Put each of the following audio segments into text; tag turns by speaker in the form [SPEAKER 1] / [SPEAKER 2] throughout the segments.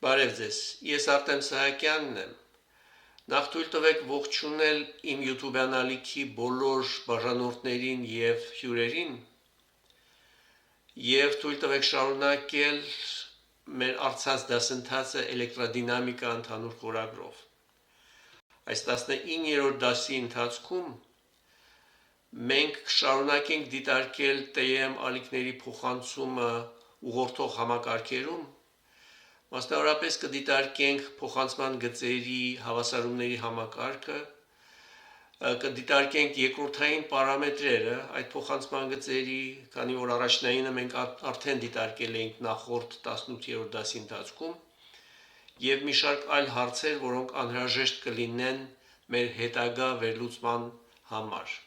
[SPEAKER 1] Բարև ձեզ, ես Արտեմ Սահակյանն եմ, նախ թույլ տվեք ողջունել իմ YouTube անալիքի բոլոր բաժանորդներին և հյուրերին և թույլ տվեք շարունակել մեր առցած դասընթացը էլեկտրադինամիկա ընդհանուր խորագրով։ Այս 19-րդ դասի ընթացքում մենք կշարունակենք դիտարկել TM ալիքների փոխանցումը ուղղորդող համակարգերում, մասնավորապես կդիտարկենք փոխանցման գծերի հավասարումների համակարգը, կդիտարկենք երկրորդային պարամետրերը այդ փոխանցման գծերի, քանի որ առաջնայինը մենք արդեն դիտարկել էինք նախորդ 18-րդ դասի ընթացքում, և մի շարք այլ հարցեր, որոնք անհրաժեշտ կլինեն մեր հետագա վերլուծման համար։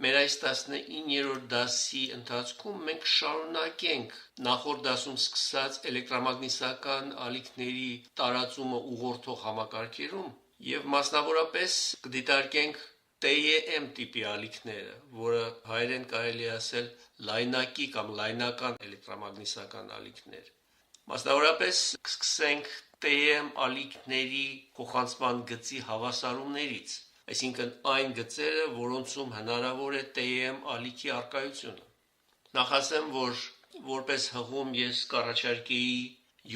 [SPEAKER 1] Մեր այս 19-րդ դասի ընթացքում մենք շարունակենք նախորդ դասում սկսած էլեկտրամագնիսական ալիքների տարածումը ուղղորդող համակարգերում և մասնավորապես կդիտարկենք TEM տիպի ալիքները, որը հայերեն կարելի է ասել լայնակի կամ լայնական էլեկտրամագնիսական ալիքներ։ Մասնավորապես կսկսենք TEM ալիքների փոխանցման գծի հավասարումներից, այսինքն այն գծերը, որոնցում հնարավոր է TEM ալիքի առկայությունը։ Նախ ասեմ, որ որպես հղում ես կառաջարկեի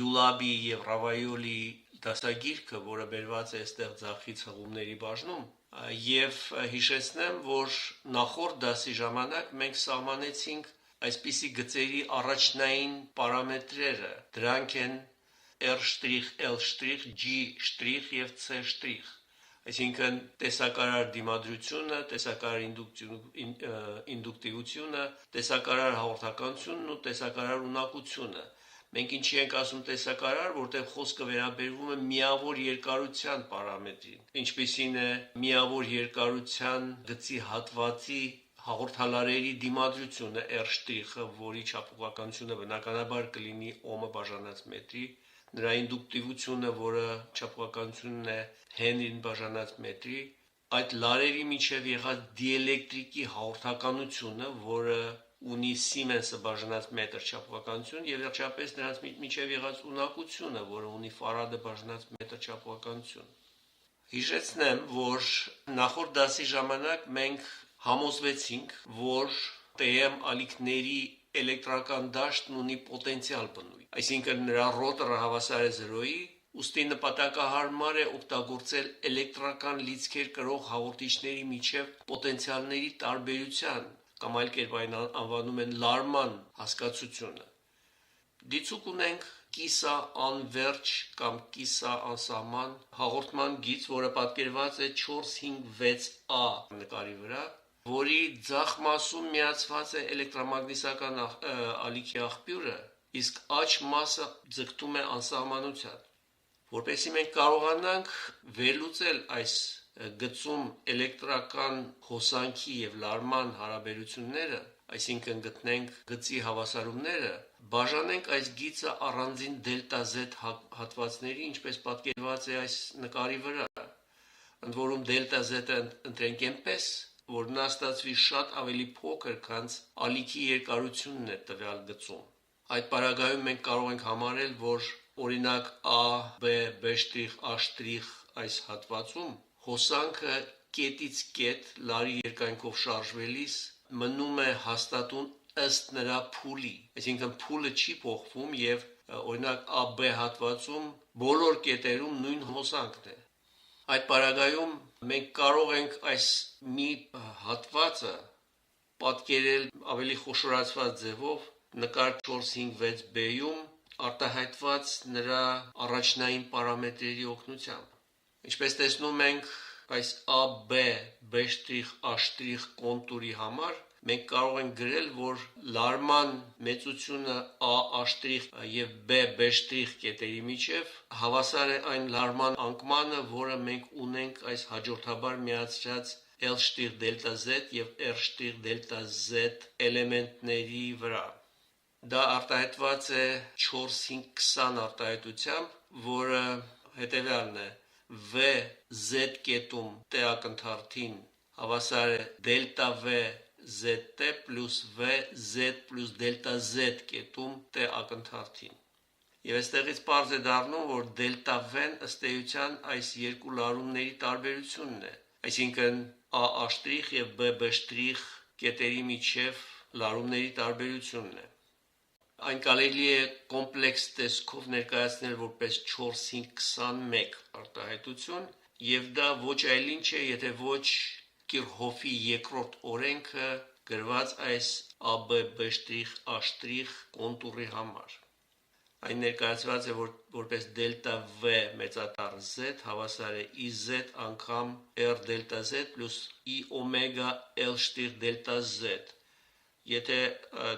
[SPEAKER 1] ULAB-ի և Ravaioli դասագիրքը, որը բերված է այստեղ ձախից հղումների բաժնում, և հիշեցնեմ, որ նախորդ դասի ժամանակ մենք սահմանեցինք այսպիսի գծերի առաջնային պարամետրերը, դրանք են R', L', G' և C', այսինքն տեսակարար դիմադրությունը, տեսակարար ինդուկտիվությունը, տեսակարար հաղորդականությունն ու տեսակարար ունակությունը։ Մենք ինչի ենք ասում տեսակարար, որտեղ խոսքը վերաբերվում է միավոր երկարության պարամետրին, ինչպիսին է միավոր երկարության գծի հատվածի հաղորդալարերի դիմադրությունը R', որի չափողականությունը բնականաբար կլինի օմը բաժանած մետրի, նրա ինդուկտիվությունը, որը չափողականությունն է Հենրին բաժանած մետրի, այդ լարերի միջև եղած դիէլեկտրիկի հաղորդականությունը, որը ունի Siemens-ը բաժանած մետր չափողականություն, և վերջապես նրանց միջև եղած ունակությունը, որը ունի Farad-ը բաժանած մետր չափողականություն։ Հիշեցնեմ, որ նախորդ դասի ժամանակ մենք համոզվեցինք, որ TEM ալիքների էլեկտրական դաշտն ունի պոտենցիալ բնույթ, այսինքն նրա ռոտորը հավասար է 0-ի, ուստի նպատակահարմար է օգտագործել էլեկտրական լիցքեր կրող հաղորդիչների միջև պոտենցիալների տարբերության, կամ այլ կերպ այն անվանում են լարման հասկացությունը։ Դիցուք ունենք կիսաանվերջ կամ կիսաանսահման հաղորդման գիծ, որը պատկերված է 456A նկարի վրա, որի ձախ մասում միացված է էլեկտրամագնիսական ալիքի աղբյուրը, իսկ աջ մասը ձգտում է անսահմանության։ Որպեսզի մենք կարողանանք վերլուծել այս գծում էլեկտրական հոսանքի և լարման հարաբերությունները, այսինքն գտնենք գծի հավասարումները, բաժանենք այս գիծը առանձին Δ-Z հատվածների, ինչպես պատկերված է այս նկարի վրա, ընդ որում Δ-Z-ը ընտրենք այնպես, որ նա ստացվի շատ ավելի փոքր, քան ալիքի երկարությունն է տվյալ գծում։ Այդ պարագայում մենք կարող ենք համարել, որ օրինակ A, B, B', A' այս հատվածում հոսանքը կետից կետ լարի երկայնքով շարժվելիս մնում է հաստատուն ըստ նրա փուլի, այսինքն փուլը չի փոխվում և օրինակ AB հատվածում բոլոր կետերում նույն հոսանքն է։ Այդ պարագայում մենք կարող ենք այս մի հատվածը պատկերել ավելի խոշորացված ձևով նկար 456B-ում արտահայտված նրա առաջնային պարամետրերի օգնությամբ։ Ինչպես տեսնում ենք, այս AB, B', A' կոնտուրի համար մենք կարող ենք գրել, որ լարման մեծությունը A' և B' կետերի միջև հավասար է այն լարման անկմանը, որը մենք ունենք այս հաջորդաբար միացրած L', և R', էլեմենտների վրա։ Դա արտահայտված է 4-5-20 արտահայտությամբ, որը հետևյալն է. V Z կետում տեղակնդարթին հավասար է ΔV ZT plus V Z plus delta Z կետում T ակնթարթին։ Եվ այստեղից պարզ է դառնում, որ դելտա V-ն ըստ էության այս երկու լարումների տարբերությունն է, այսինքն AA' եւ BB' կետերի միջև լարումների տարբերությունն է։ Այն կարելի է կոմպլեքս տեսքով ներկայացնել որպես 4-5-21 արտահայտություն, եւ դա ոչ այլ ինչ է, եթե ոչ Կիրհոֆի երկրորդ օրենքը գրված այս ABB'- կոնտուրի համար։ Այն ներկայացված է որպես դելտա V մեծատառ Z հավասար է IZ անգամ R դելտա Z plus I օմեգա L' դելտա Z։ Եթե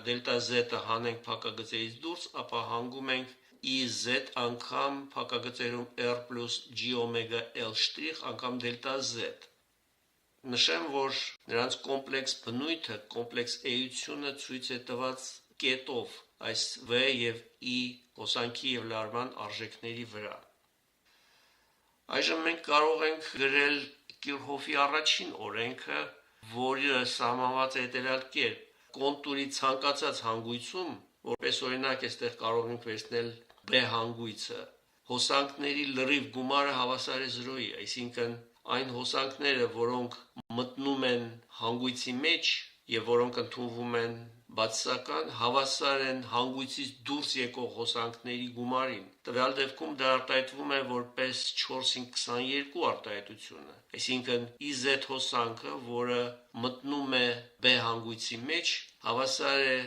[SPEAKER 1] դելտա Z-ը հանենք փակագծերից դուրս, ապա հանգում ենք IZ անգամ փակագծերում R plus G օմեգա L' անգամ դելտա Z։ Նշեմ, որ նրանց կոմպլեքս բնույթը, կոմպլեքս էությունը ցույց է տված կետով այս V եւ I հոսանքի եւ լարման արժեքների վրա։ Այժմ մենք կարող ենք գրել Կիրհոֆի առաջին օրենքը, որը սահմանված է հետևյալ կերպ. կոնտուրի ցանկացած հանգույցում, որպես օրինակ այստեղ կարող ենք վերցնել B հանգույցը, հոսանքների լրիվ գումարը հավասար է 0-ի, այսինքն այն հոսանքները, որոնք մտնում են հանգույցի մեջ եւ որոնք ընդունվում են բացասական, հավասար են հանգույցից դուրս եկող հոսանքների գումարին։ Տվյալ դեպքում դա արտահայտվում է որպես 4-5-22 արտահայտությունը, այսինքն IZ հոսանքը, որը մտնում է B հանգույցի մեջ, հավասար է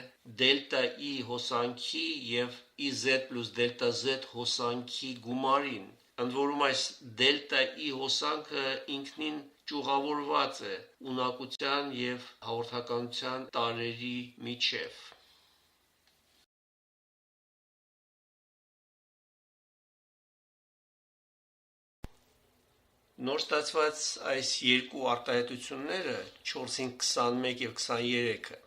[SPEAKER 1] դելտա I հոսանքի եւ IZ plus դելտա Z հոսանքի գումարին։ Ընդ որում այս դելտա I հոսանքը ինքնին ճյուղավորված է ունակության եւ հաղորդականության տարերի միջև։ Նոր ստացված այս երկու արտահայտությունները 4-5-21 եւ 23-ը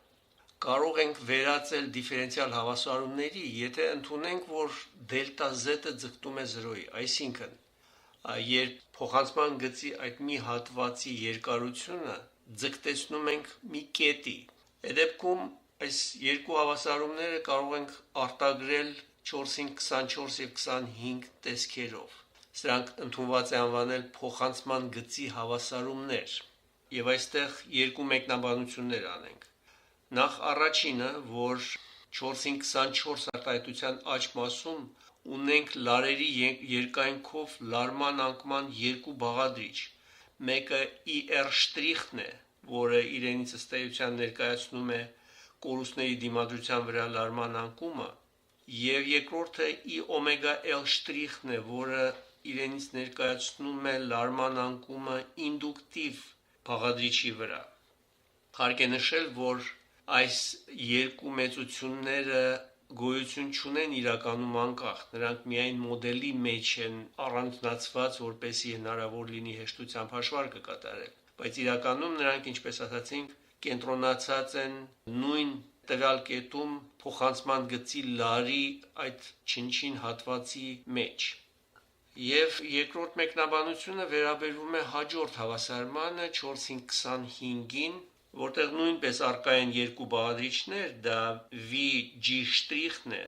[SPEAKER 1] կարող ենք վերածել դիֆերենցիալ հավասարումների, եթե ընդունենք, որ դելտա Z-ը ձգտում է 0-ի, այսինքն երբ փոխանցման գծի այդ մի հատվածի երկարությունը ձգտեցնում ենք մի կետի, այդ դեպքում այս երկու հավասարումները կարող ենք արտագրել 4-5-24 եւ 25 տեսքերով։ Սրանք ընդունված է անվանել փոխանցման գծի հավասարումներ, եւ այստեղ երկու մեկնաբանություններ անենք։ Նախ առաջինը, որ 4-5-24 արտահայտության աջ մասում ունենք լարերի երկայնքով լարման անկման երկու բաղադրիչ, մեկը IR' է, որը իրենից ըստ էության ներկայացնում է կորուստների դիմադրության վրա լարման անկումը, եւ երկրորդը I օմեգա L' է, որը իրենից ներկայացնում է լարման անկումը ինդուկտիվ բաղադրիչի վրա։ Հարկ է նշել, որ այս երկու մեծությունները գոյություն չունեն իրականում անկախ, նրանք միայն մոդելի մեջ են առանձնացված, որպեսզի հնարավոր լինի հեշտությամբ հաշվարկը կատարել, բայց իրականում նրանք, ինչպես ասացինք, կենտրոնացած են նույն տվյալ կետում փոխանցման գծի լարի այդ չնչին հատվածի մեջ։ Եվ երկրորդ մեկնաբանությունը վերաբերվում է հաջորդ հավասարմանը 4-5-25-ին, որտեղ նույնպես առկա են երկու բաղադրիչներ, դա VG' է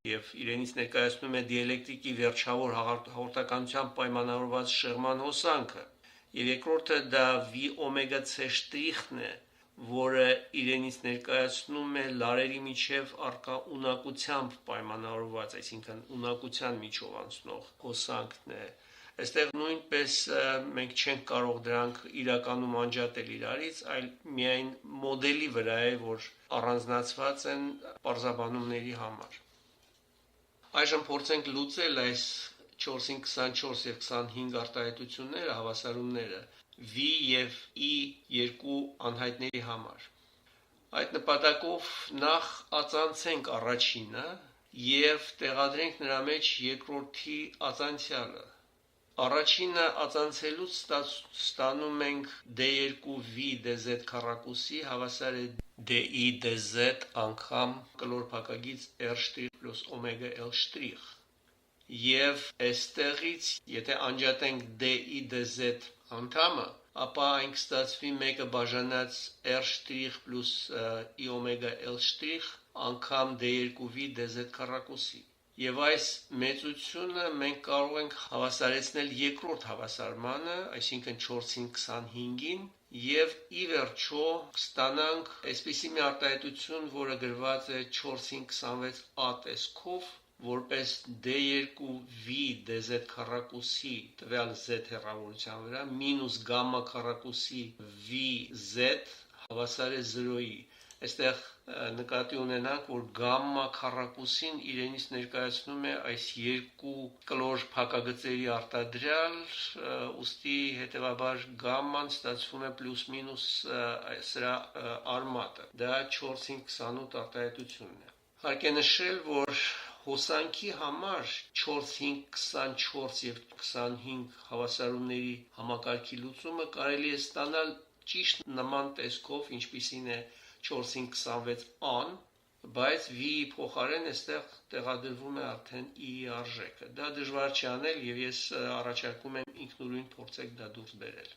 [SPEAKER 1] եւ իրենից ներկայացնում է դիելեկտրիկի վերջավոր հաղորդականության պայմանավորված շեղման հոսանքը, եւ երկրորդը դա V օմեգա C' է, որը իրենից ներկայացնում է լարերի միջև առկա ունակությամբ պայմանավորված, այսինքն ունակության միջով անցնող հոսանքն է։ Այստեղ նույնպես մենք չենք կարող դրանք իրականում անջատել իրարից, այլ միայն մոդելի վրա է, որ առանձնացված են պարզաբանումների համար։ Այժմ փորձենք լուծել այս 4-5-24 եւ 25 արտահայտությունները, հավասարումները V եւ I երկու անհայտների համար։ Այդ նպատակով նախ ածանցենք առաջինը եւ տեղադրենք նրա մեջ երկրորդի ածանցյալը։ Առաջինը ածանցելուց ստանում ենք D2V dz քառակուսի հավասար է DI dz անգամ կլոր փակագիծ R' plus օմեգա L'։ Եվ այստեղից, եթե անջատենք DI dz անդամը, ապա այն կստացվի մեկը բաժանած r' պլյուս i օմեգա l' անգամ d2v dz քառակուսի։ Եվ այս մեծությունը մենք կարող ենք հավասարեցնել երկրորդ հավասարմանը, այսինքն 4-ին 25-ին, եւ ի վերջո կստանանք այսպիսի մի արտահայտություն, որը գրված է 4-ին 26a տեսքով, որպես d2v dz քառակուսի տվյալ z հեռավորության վրա մինուս գամմա քառակուսի vz հավասար է 0-ի։ Այստեղ նկատի ունենանք, որ գամմա քառակուսին իրենից ներկայացնում է այս երկու կլոր փակագծերի արտադրյալ, ուստի հետևաբար գամման ստացվում է պլյուս մինուս սրա արմատը։ Դա 4-ին 28 արտահայտությունն է։ Հարկ է նշել, որ հոսանքի համար 4-ին 24 եւ 25 հավասարումների համակարգի լուծումը կարելի է ստանալ ճիշտ նման տեսքով, ինչպիսին է 4-ին 26 բայց v-ի փոխարեն այստեղ տեղադրվում է արդեն i-ի արժեքը։ Դա դժվար չի անել եւ ես առաջարկում եմ ինքնուրույն փորձեք դա դուրս բերել։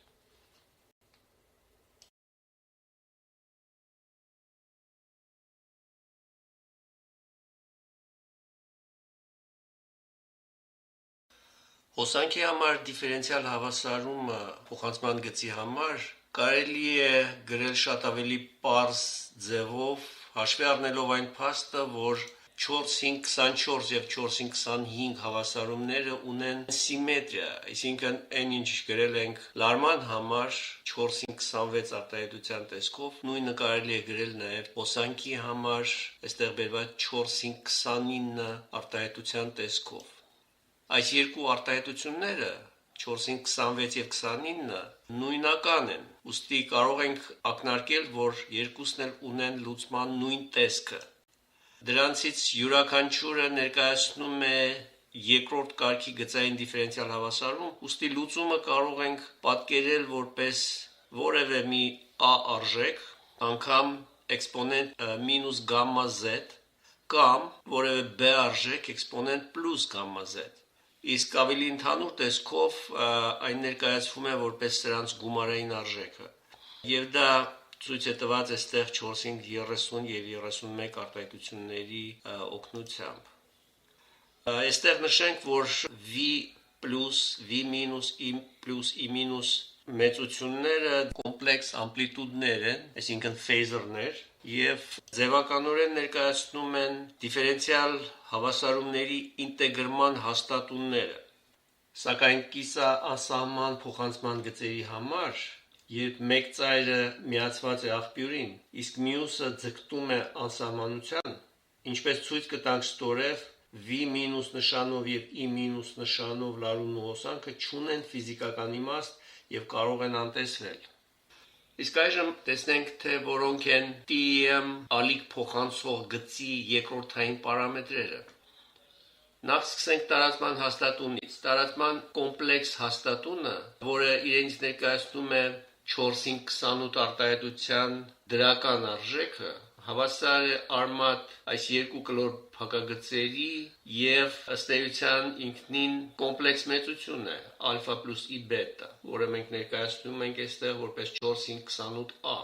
[SPEAKER 1] Հոսանքի համար դիֆերենցիալ հավասարումը փոխանցման գծի համար կարելի է գրել շատ ավելի պարզ ձևով, հաշվի առնելով այն փաստը, որ 4-ին 24 եւ 4-ին 25 հավասարումները ունեն սիմետրիա, այսինքն այն ինչ գրել ենք լարման համար 4-ին 26 արտահայտության տեսքով, նույնը կարելի է գրել նաեւ հոսանքի համար, այստեղ բերված 4-ին 29 արտահայտության տեսքով։ Այս երկու արտահայտությունները 4-ին 26 եւ 29 նույնական են, ուստի կարող ենք ակնարկել, որ երկուսն էլ ունեն լուծման նույն տեսքը։ Դրանցից յուրաքանչյուրը ներկայացնում է երկրորդ կարգի գծային դիֆերենցիալ հավասարում, ուստի լուծումը կարող ենք պատկերել որպես որևէ մի a արժեք, անգամ էքսպոնենտ մինուս գամմա z կամ որևէ b արժեք էքսպոնենտ պլյուս գամմա z։ Իսկ ավելի ընդհանուր տեսքով այն ներկայացվում է որպես սրանց գումարային արժեքը։ Եվ դա ցույց է տված այստեղ 4-ին 30 եւ 31 արտահայտությունների օգնությամբ։ Այստեղ նշենք, որ v պլյուս v մինուս i պլյուս i մինուս մեծությունները կոմպլեքս ամպլիտուդներ են, այսինքն ֆեյզերներ, եւ ձևականորեն ներկայացնում են դիֆերենցիալ հավասարումների ինտեգրման հաստատունները։ Սակայն կիսաանսահման փոխանցման գծերի համար, երբ մեկ ծայրը միացված է աղբյուրին, իսկ մյուսը ձգտում է անսահմանության, ինչպես ցույց կտանք ստորև, v մինուս նշանով եւ i մինուս նշանով լարումն ու հոսանքը չունեն ֆիզիկական իմաստ եւ կարող են անտեսվել։ Իսկ այժմ տեսնենք, թե որոնք են TEM ալիք փոխանցող գծի երկրորդային պարամետրերը։ Նախ սկսենք տարածման հաստատունից։ Տարածման կոմպլեքս հաստատունը, որը իրենից ներկայացնում է 4-ին 28 արտահայտության դրական արժեքը, հավասար է արմատ այս երկու կլոր փակագծերի եւ ըստ էության ինքնին կոմպլեքս մեծություն է ալֆա պլյուս i բետա, որը մենք ներկայացնում ենք այստեղ որպես 4-ին 28a։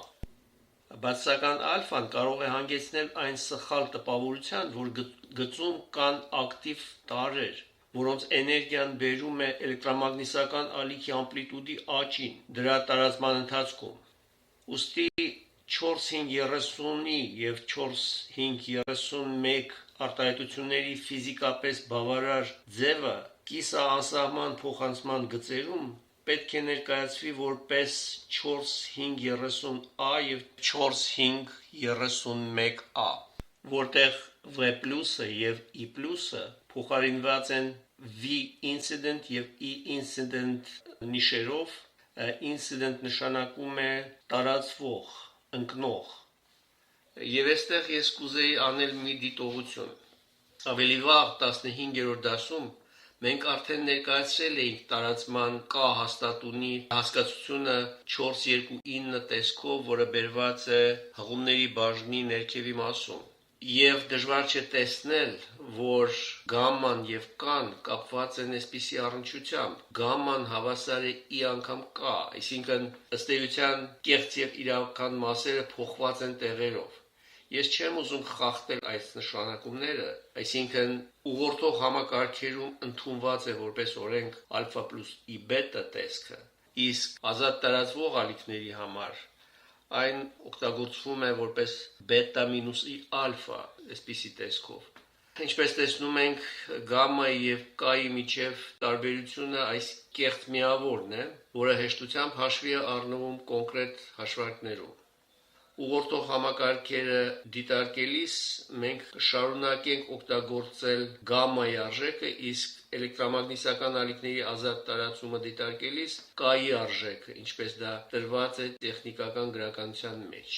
[SPEAKER 1] Բացասական ալֆան կարող է հանգեցնել այն սխալ տպավորության, որ գծում կան ակտիվ տարրեր, որոնց էներգիան բերում է էլեկտրամագնիսական ալիքի ամպլիտուդի աճին դրա տարածման ընթացքում։ Ուստի 4-5-30-ի եւ 4-5-31 արտահայտությունների ֆիզիկապես բավարար ձևը կիսաանսահման փոխանցման գծերում պետք է ներկայացվի որպես 4-5-30a եւ 4-5-31a, որտեղ v+-ը եւ i+-ը փոխարինված են v incident եւ i incident նիշերով, incident նշանակում է տարածվող, ընկնող։ Եվ այստեղ ես կուզեի անել մի դիտողություն։ Ավելի վաղ 15-րդ դասում մենք արդեն ներկայացրել էինք տարածման K հաստատունի հասկացությունը 4-2-9 տեսքով, որը բերված է հղումների բաժնի ներքևի մասում։ Եվ դժվար չէ տեսնել, որ գամման եւ կան կապված են այսպիսի առնչությամբ։ Գամման հավասար է ի անգամ կա, այսինքն ըստ էության կեղծ եւ իրական մասերը փոխված են տեղերով։ Ես չեմ ուզում խախտել այս նշանակումները, այսինքն ուղղորդող համակարգերում ընդունված է որպես օրենք ալֆա + ի բետա տեսքը, իսկ ազատ տարածվող ալիքների համար այն օգտագործվում է որպես բետա մինուս ի ալֆա, այսպիսի տեսքով։ Ինչպես տեսնում ենք, գամմայի եւ կայի միջև տարբերությունը այս կեղծ միավորն է, որը հեշտությամբ հաշվի է առնվում կոնկրետ հաշվարկներում։ Ուղղորդող համակարգերը դիտարկելիս մենք կշարունակենք օգտագործել գամմայի արժեքը, իսկ էլեկտրամագնիսական ալիքների ազատ տարածումը դիտարկելիս կայի արժեքը, ինչպես դա տրված է տեխնիկական գրականության մեջ։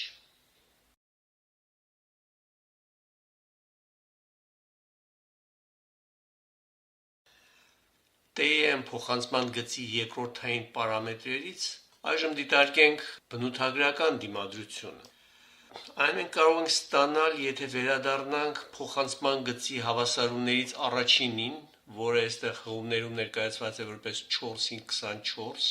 [SPEAKER 1] TEM փոխանցման գծի երկրորդային պարամետրերից այժմ դիտարկենք բնութագրական դիմադրությունը։ Այն մենք կարող ենք ստանալ, եթե վերադառնանք փոխանցման գծի հավասարումներից առաջինին, որը այստեղ հղումներում ներկայացված է որպես 4-5-24,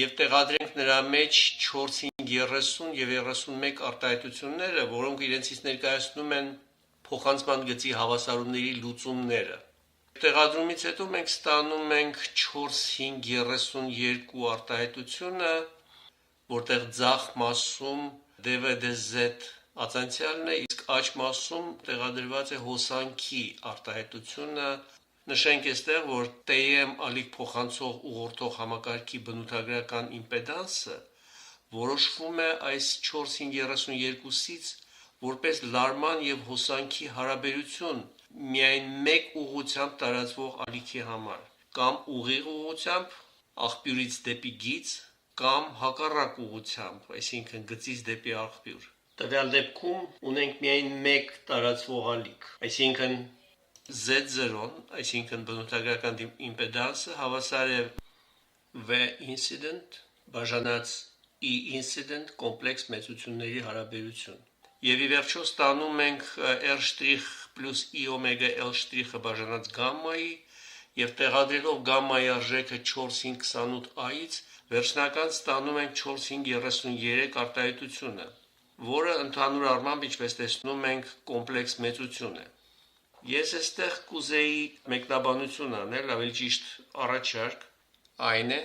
[SPEAKER 1] եւ տեղադրենք նրա մեջ 4-5-30 եւ 31 արտահայտությունները, որոնք իրենցից ներկայացնում են փոխանցման գծի հավասարումների լուծումները։ Տեղադրումից հետո մենք ստանում ենք 4-5-32 արտահայտությունը, որտեղ ձախ մասում DVDZ ացանցիալն է, իսկ աջ մասում տեղադրված է հոսանքի արտահայտությունը։ Նշենք այստեղ, որ TEM ալիք փոխանցող ուղղորդող համակարգի բնութագրական իմպեդանսը որոշվում է այս 4-5-32-ից որպես լարման եւ հոսանքի հարաբերություն միայն մեկ ուղղությամբ տարածվող ալիքի համար, կամ ուղիղ ուղղությամբ աղբյուրից դեպի գիծ, կամ հակառակ ուղղությամբ, այսինքն գծից դեպի աղբյուր։ Տվյալ դեպքում ունենք միայն մեկ տարածվող ալիք, այսինքն Z0-ն, այսինքն բնութագրական իմպեդանսը հավասար է V incident բաժանած E incident կոմպլեքս մեծությունների հարաբերություն։ Եվ ի վերջո ստանում ենք R' + E օմեգա L' բաժանած գամմայի եւ տեղադրելով գամմայի արժեքը 4-5-28-ից վերջնական ստանում ենք 4-5-33 արտահայտությունը, որը ընդհանուր առմամբ, ինչպես տեսնում ենք, կոմպլեքս մեծություն է։ Ես այստեղ կուզեի մեկնաբանություն անել, ավելի ճիշտ առաջարկ, այն է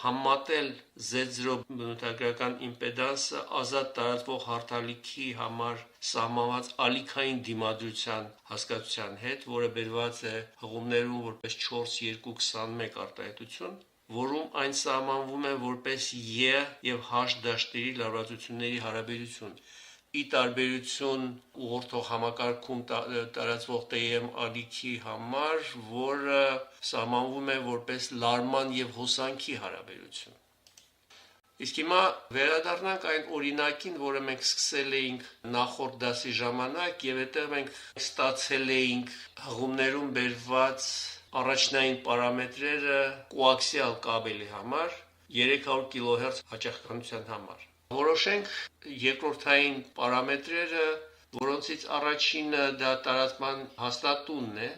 [SPEAKER 1] համատել Z0 բնութագրական իմպեդանսը ազատ տարածվող հարթալիքի համար սահմանված ալիքային դիմադրության հասկացության հետ, որը բերված է հղումներում որպես 4-2-21 արտահայտություն, որում այն սահմանվում է որպես E եւ H դաշտերի լարվածությունների հարաբերություն, ի տարբերություն ուղղորդող համակարգում տարածվող TEM ալիքի համար, որը սահմանվում է որպես լարման եւ հոսանքի հարաբերություն։ Իսկ հիմա վերադառնանք այն օրինակին, որը մենք սկսել էինք նախորդ դասի ժամանակ, եւ այդտեղ մենք ստացել էինք հղումներում բերված առաջնային պարամետրերը կոաքսիալ կաբելի համար 300 կՀz հաճախականության համար։ Որոշենք երկրորդային պարամետրերը, որոնցից առաջինը դա տարածման հաստատունն է,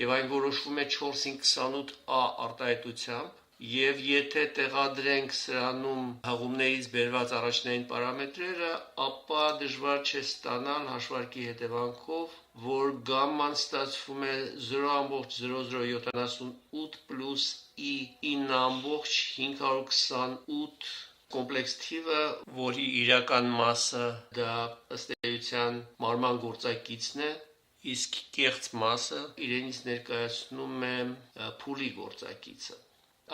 [SPEAKER 1] եւ այն որոշվում է 4-5-28A արտահայտությամբ, եւ եթե տեղադրենք սրանում հղումներից բերված առաջնային պարամետրերը, ապա դժվար չէ ստանալ հաշվարկի հետևանքով, որ գամման ստացվում է 0.0078 + E 9.528 կոմպլեքս թիվը, որի իրական մասը դա ըստ էության մարման գործակիցն է, իսկ կեղծ մասը իրենից ներկայացնում է փուլի գործակիցը։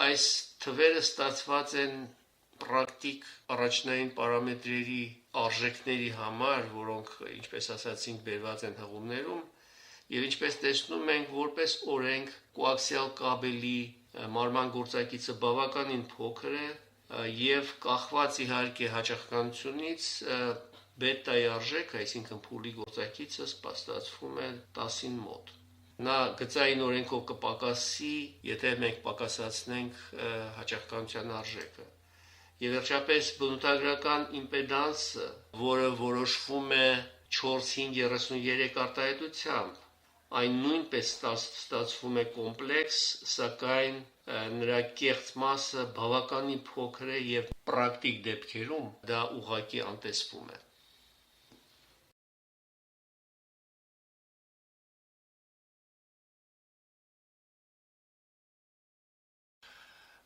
[SPEAKER 1] Այս թվերը ստացված են պրակտիկ առաջնային պարամետրերի արժեքների համար, որոնք, ինչպես ասացինք, բերված են հղումներում, եւ ինչպես տեսնում ենք, որպես օրենք կոաքսիալ կաբելի մարման գործակիցը բավականին փոքր է եւ կախված իհարկե հաճախականությունից բետայի արժեքը, այսինքն փուլի գործակիցը ստացվում է 10-ին մոտ։ Նա գծային օրենքով կպակասի, եթե մենք պակասացնենք հաճախականության արժեքը։ Եվ վերջապես բնութագրական իմպեդանսը, որը որոշվում է 4-5-33 արտահայտությամբ այն նույնպես ստացվում է կոմպլեքս, սակայն նրա կեղծ մասը բավականին փոքր է եւ պրակտիկ դեպքերում դա ուղղակի անտեսվում է։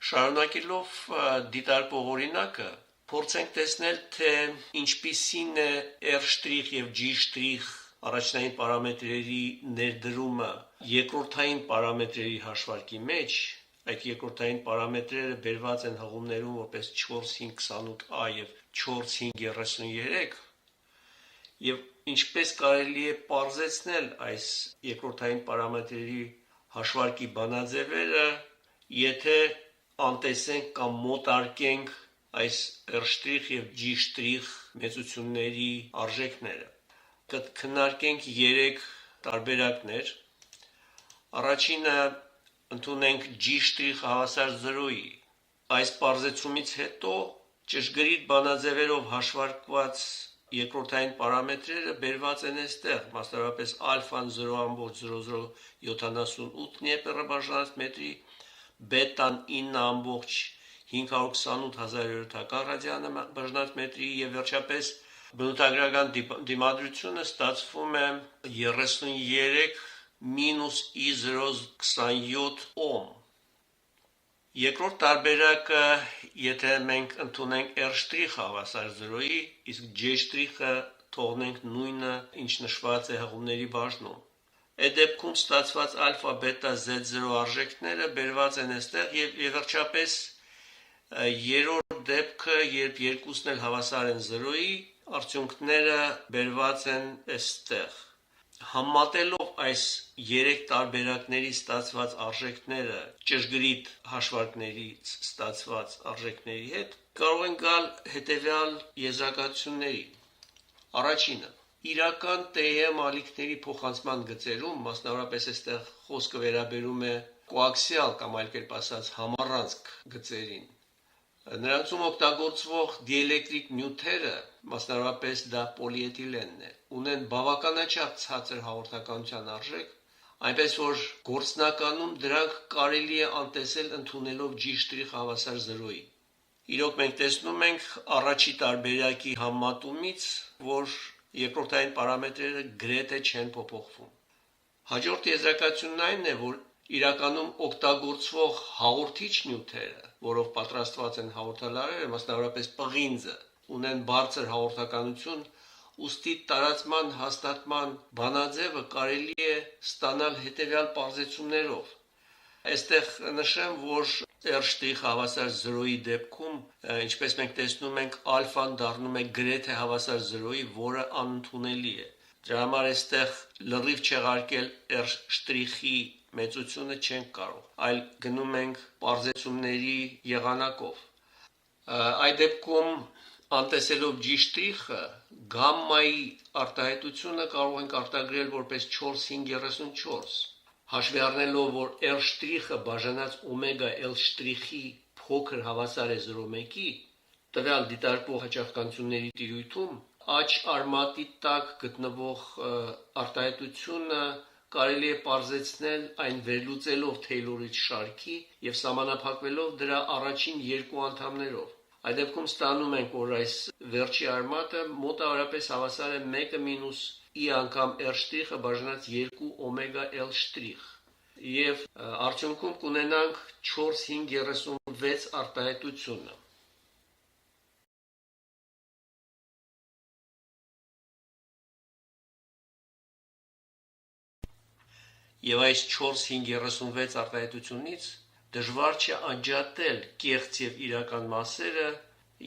[SPEAKER 1] Շարունակելով դիտարկող օրինակը, փորձենք տեսնել, թե ինչպիսին է R' եւ G' առաջնային պարամետրերի ներդրումը երկրորդային պարամետրերի հաշվարկի մեջ, այդ երկրորդային պարամետրերը բերված են հղումներում որպես 4-5-28A եւ 4-5-33, եւ ինչպես կարելի է պարզեցնել այս երկրորդային պարամետրերի հաշվարկի բանաձևերը, եթե անտեսենք կամ մոտարկենք այս R' եւ G' մեծությունների արժեքները։ Կքննարկենք 3 տարբերակներ։ Առաջինը ընդունենք G' հավասար 0-ի։ Այս պարզեցումից հետո ճշգրիտ բանաձևերով հաշվարկված երկրորդային պարամետրերը բերված են այստեղ, մասնավորապես ալֆան 0.0078 նեպեռաբաժանած, բետան 9.528 ռադիանը բաժանած մետրի եւ վերջապես բնութագրական դիմադրությունը ստացվում է 33 մինուս I027 օմ։ Երկրորդ տարբերակը, եթե մենք ընդունենք R' հավասար 0-ի, իսկ G' թողնենք նույնը, ինչ նշված է հղումների բաժնում։ Այդ դեպքում ստացված ալֆա, բետա, Z0 արժեքները բերված են այստեղ եւ վերջապես երրորդ դեպքը, երբ երկուսն էլ հավասար են 0-ի, արդյունքները բերված են այստեղ։ Համատելով այս 3 տարբերակների ստացված արժեքները ճշգրիտ հաշվարկներից ստացված արժեքների հետ, կարող են գալ հետևյալ եզրակացությունների։ Առաջինը, իրական TM ալիքների փոխանցման գծերում, մասնավորապես այստեղ խոսքը վերաբերում է կոաքսիալ կամ այլ կերպ ասած համառանցք գծերին։ Նրանցում օգտագործվող դիէլեկտրիկ նյութերը, մասնավորապես դա պոլիէթիլենն է, ունեն բավականաչափ ցածր հաղորդականության արժեք, այնպես որ գործնականում դրանք կարելի է անտեսել ընդունելով G' հավասար 0-ի։ Իրոք մենք տեսնում ենք առաջի տարբերակի համատումից, որ երկրորդային պարամետրերը գրեթե չեն փոփոխվում։ Հաջորդ եզրակացությունն այն է, որ իրականում օգտագործվող հաղորդիչ նյութերը, որով պատրաստված են հաղորդալարերը, մասնավորապես պղինձը, ունեն բարձր հաղորդականություն, ուստի տարածման հաստատման բանաձևը կարելի է ստանալ հետևյալ պարզեցումներով։ Այստեղ նշեմ, որ R' հավասար 0-ի դեպքում, ինչպես մենք տեսնում ենք, ալֆան դառնում է գրեթե հավասար 0-ի, որը անընդունելի է։ Դրա համար այստեղ լրիվ չեղարկել R'-ի մեծությունը չենք կարող, այլ գնում ենք պարզեցումների եղանակով։ Այդ դեպքում անտեսելով G'-ը, գամմայի արտահայտությունը կարող ենք արտագրել որպես 4-5-34, հաշվի առնելով, որ R' բաժանած օմեգա L'-ի փոքր հավասար է 0.1-ի, տվյալ դիտարկվող հաճախականությունների տիրույթում աջ արմատի տակ գտնվող արտահայտությունը կարելի է պարզեցնել այն վերլուծելով Թեյլորի շարքի եւ սահմանափակվելով դրա առաջին երկու անդամներով։ Այդ դեպքում ստանում ենք, որ այս վերջի արմատը մոտավորապես հավասար է 1 մինուս I անգամ R' բաժանած 2 օմեգա L', եւ արդյունքում կունենանք 4-5-36 արտահայտությունը։ Եվ այս 4-5-36 արտահայտությունից դժվար չէ անջատել կեղծ եւ իրական մասերը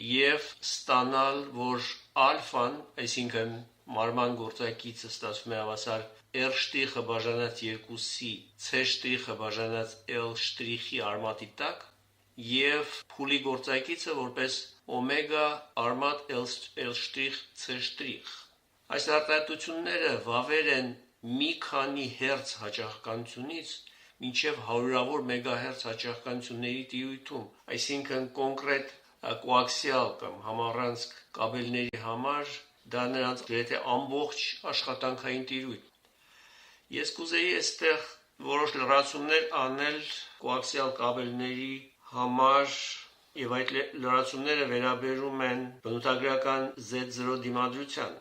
[SPEAKER 1] եւ ստանալ, որ ալֆան, այսինքն մարման գործակիցը ստացվում է հավասար R' բաժանած 2C, C' բաժանած L'-ի արմատի տակ եւ փուլի գործակիցը որպես օմեգա արմատ L'-C'։ Այս արտահայտությունները վավեր են մի քանի հերց հաճախականությունից մինչև հարյուրավոր մեգահերց հաճախականությունների տիրույթում, այսինքն կոնկրետ կոաքսիալ կամ համառանցք կաբելների համար դա նրանց գրեթե ամբողջ աշխատանքային տիրույթ։ Ես կուզեի այստեղ որոշ լրացումներ անել կոաքսիալ կաբելների համար, եւ այդ լրացումները վերաբերում են բնութագրական Z0 դիմադրության։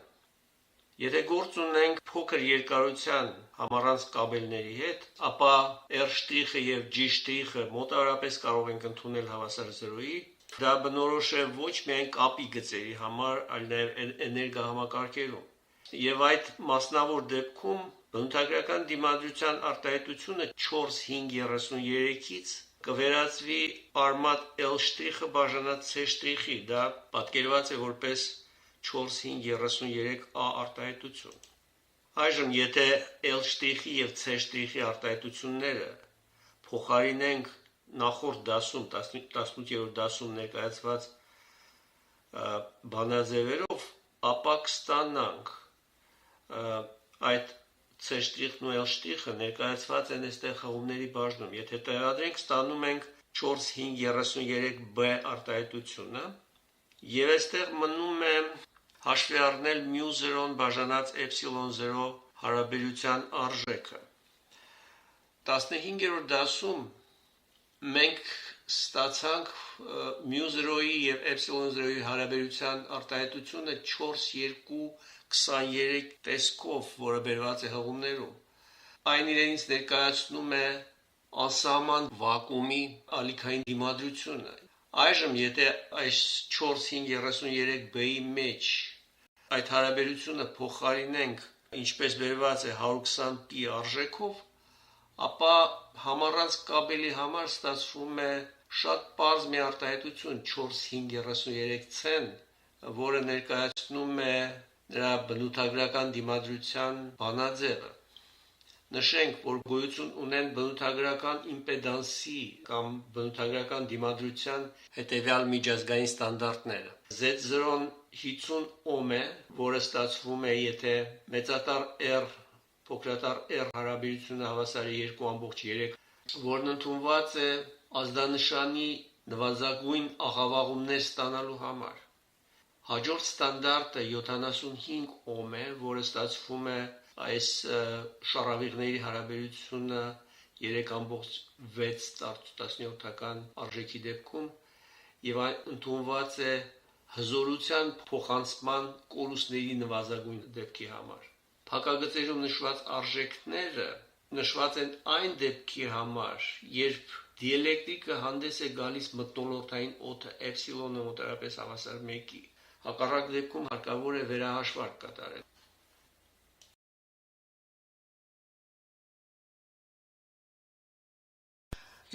[SPEAKER 1] Եթե գործ ունենք փոքր երկարության համառանց կաբելների հետ, ապա R' եւ G' մոտավորապես կարող ենք ընդունել հավասար 0-ի։ Դա բնորոշ է ոչ միայն կապի գծերի համար, այլ նաեւ էներգահամակարգերում։ Եւ այդ մասնավոր դեպքում բնութագրական դիմադրության արտահայտությունը 4,5,33-ից կվերածվի արմատ L' բաժանած C', դա պատկերված է որպես 4,5,33a արտահայտություն։ Այժմ եթե L' եւ C' արտահայտությունները փոխարինենք նախորդ դասում 18-րդ դասում ներկայացված բանաձևերով, ապա կստանանք այդ C'-ն ու L' ներկայացված են այստեղ հղումների բաժնում։ Եթե տեղադրենք, ստանում ենք 4,5,33b արտահայտությունը, եւ այստեղ մնում է հաշվի առնել μ0 բաժանած ε0 հարաբերության արժեքը։ 15-րդ դասում մենք ստացանք μ0-ի եւ ε0-ի հարաբերության արտահայտությունը 4,2,23 տեսքով, որը բերված է հղումներում։ Այն իրենից ներկայացնում է անսահման վակուումի ալիքային դիմադրությունը։ Այժմ եթե այս 4,5,33b-ի մեջ այդ հարաբերությունը փոխարինենք, ինչպես բերված է 120p արժեքով, ապա համառանց կաբելի համար ստացվում է շատ պարզ մի արտահայտություն 4,5,33 որը ներկայացնում է նրա բնութագրական դիմադրության բանաձևը։ Նշենք, որ գոյություն ունեն բնութագրական իմպեդանսի կամ բնութագրական դիմադրության հետևյալ միջազգային ստանդարտները։ Z0-ն 50 օմ է, որը ստացվում է, եթե մեծատար R փոքրատար R հարաբերությունը հավասար է 2,3, որն ընդունված է ազդանշանի նվազագույն աղավաղումներ ստանալու համար։ Հաջորդ ստանդարտը 75 օմ է, որը ստացվում է այս շարավիղների հարաբերությունը 3,6 արժեքի դեպքում եւ այն ընդունված է հզորության փոխանցման կորուստների նվազագույն դեպքի համար։ Փակագծերում նշված արժեքները նշված են այն դեպքի համար, երբ դիելեկտրիկը հանդես է գալիս մթնոլորտային օդը ε-ը մոտավորապես հավասար 1-ի։ Հակառակ դեպքում հարկավոր է վերահաշվարկ կատարել։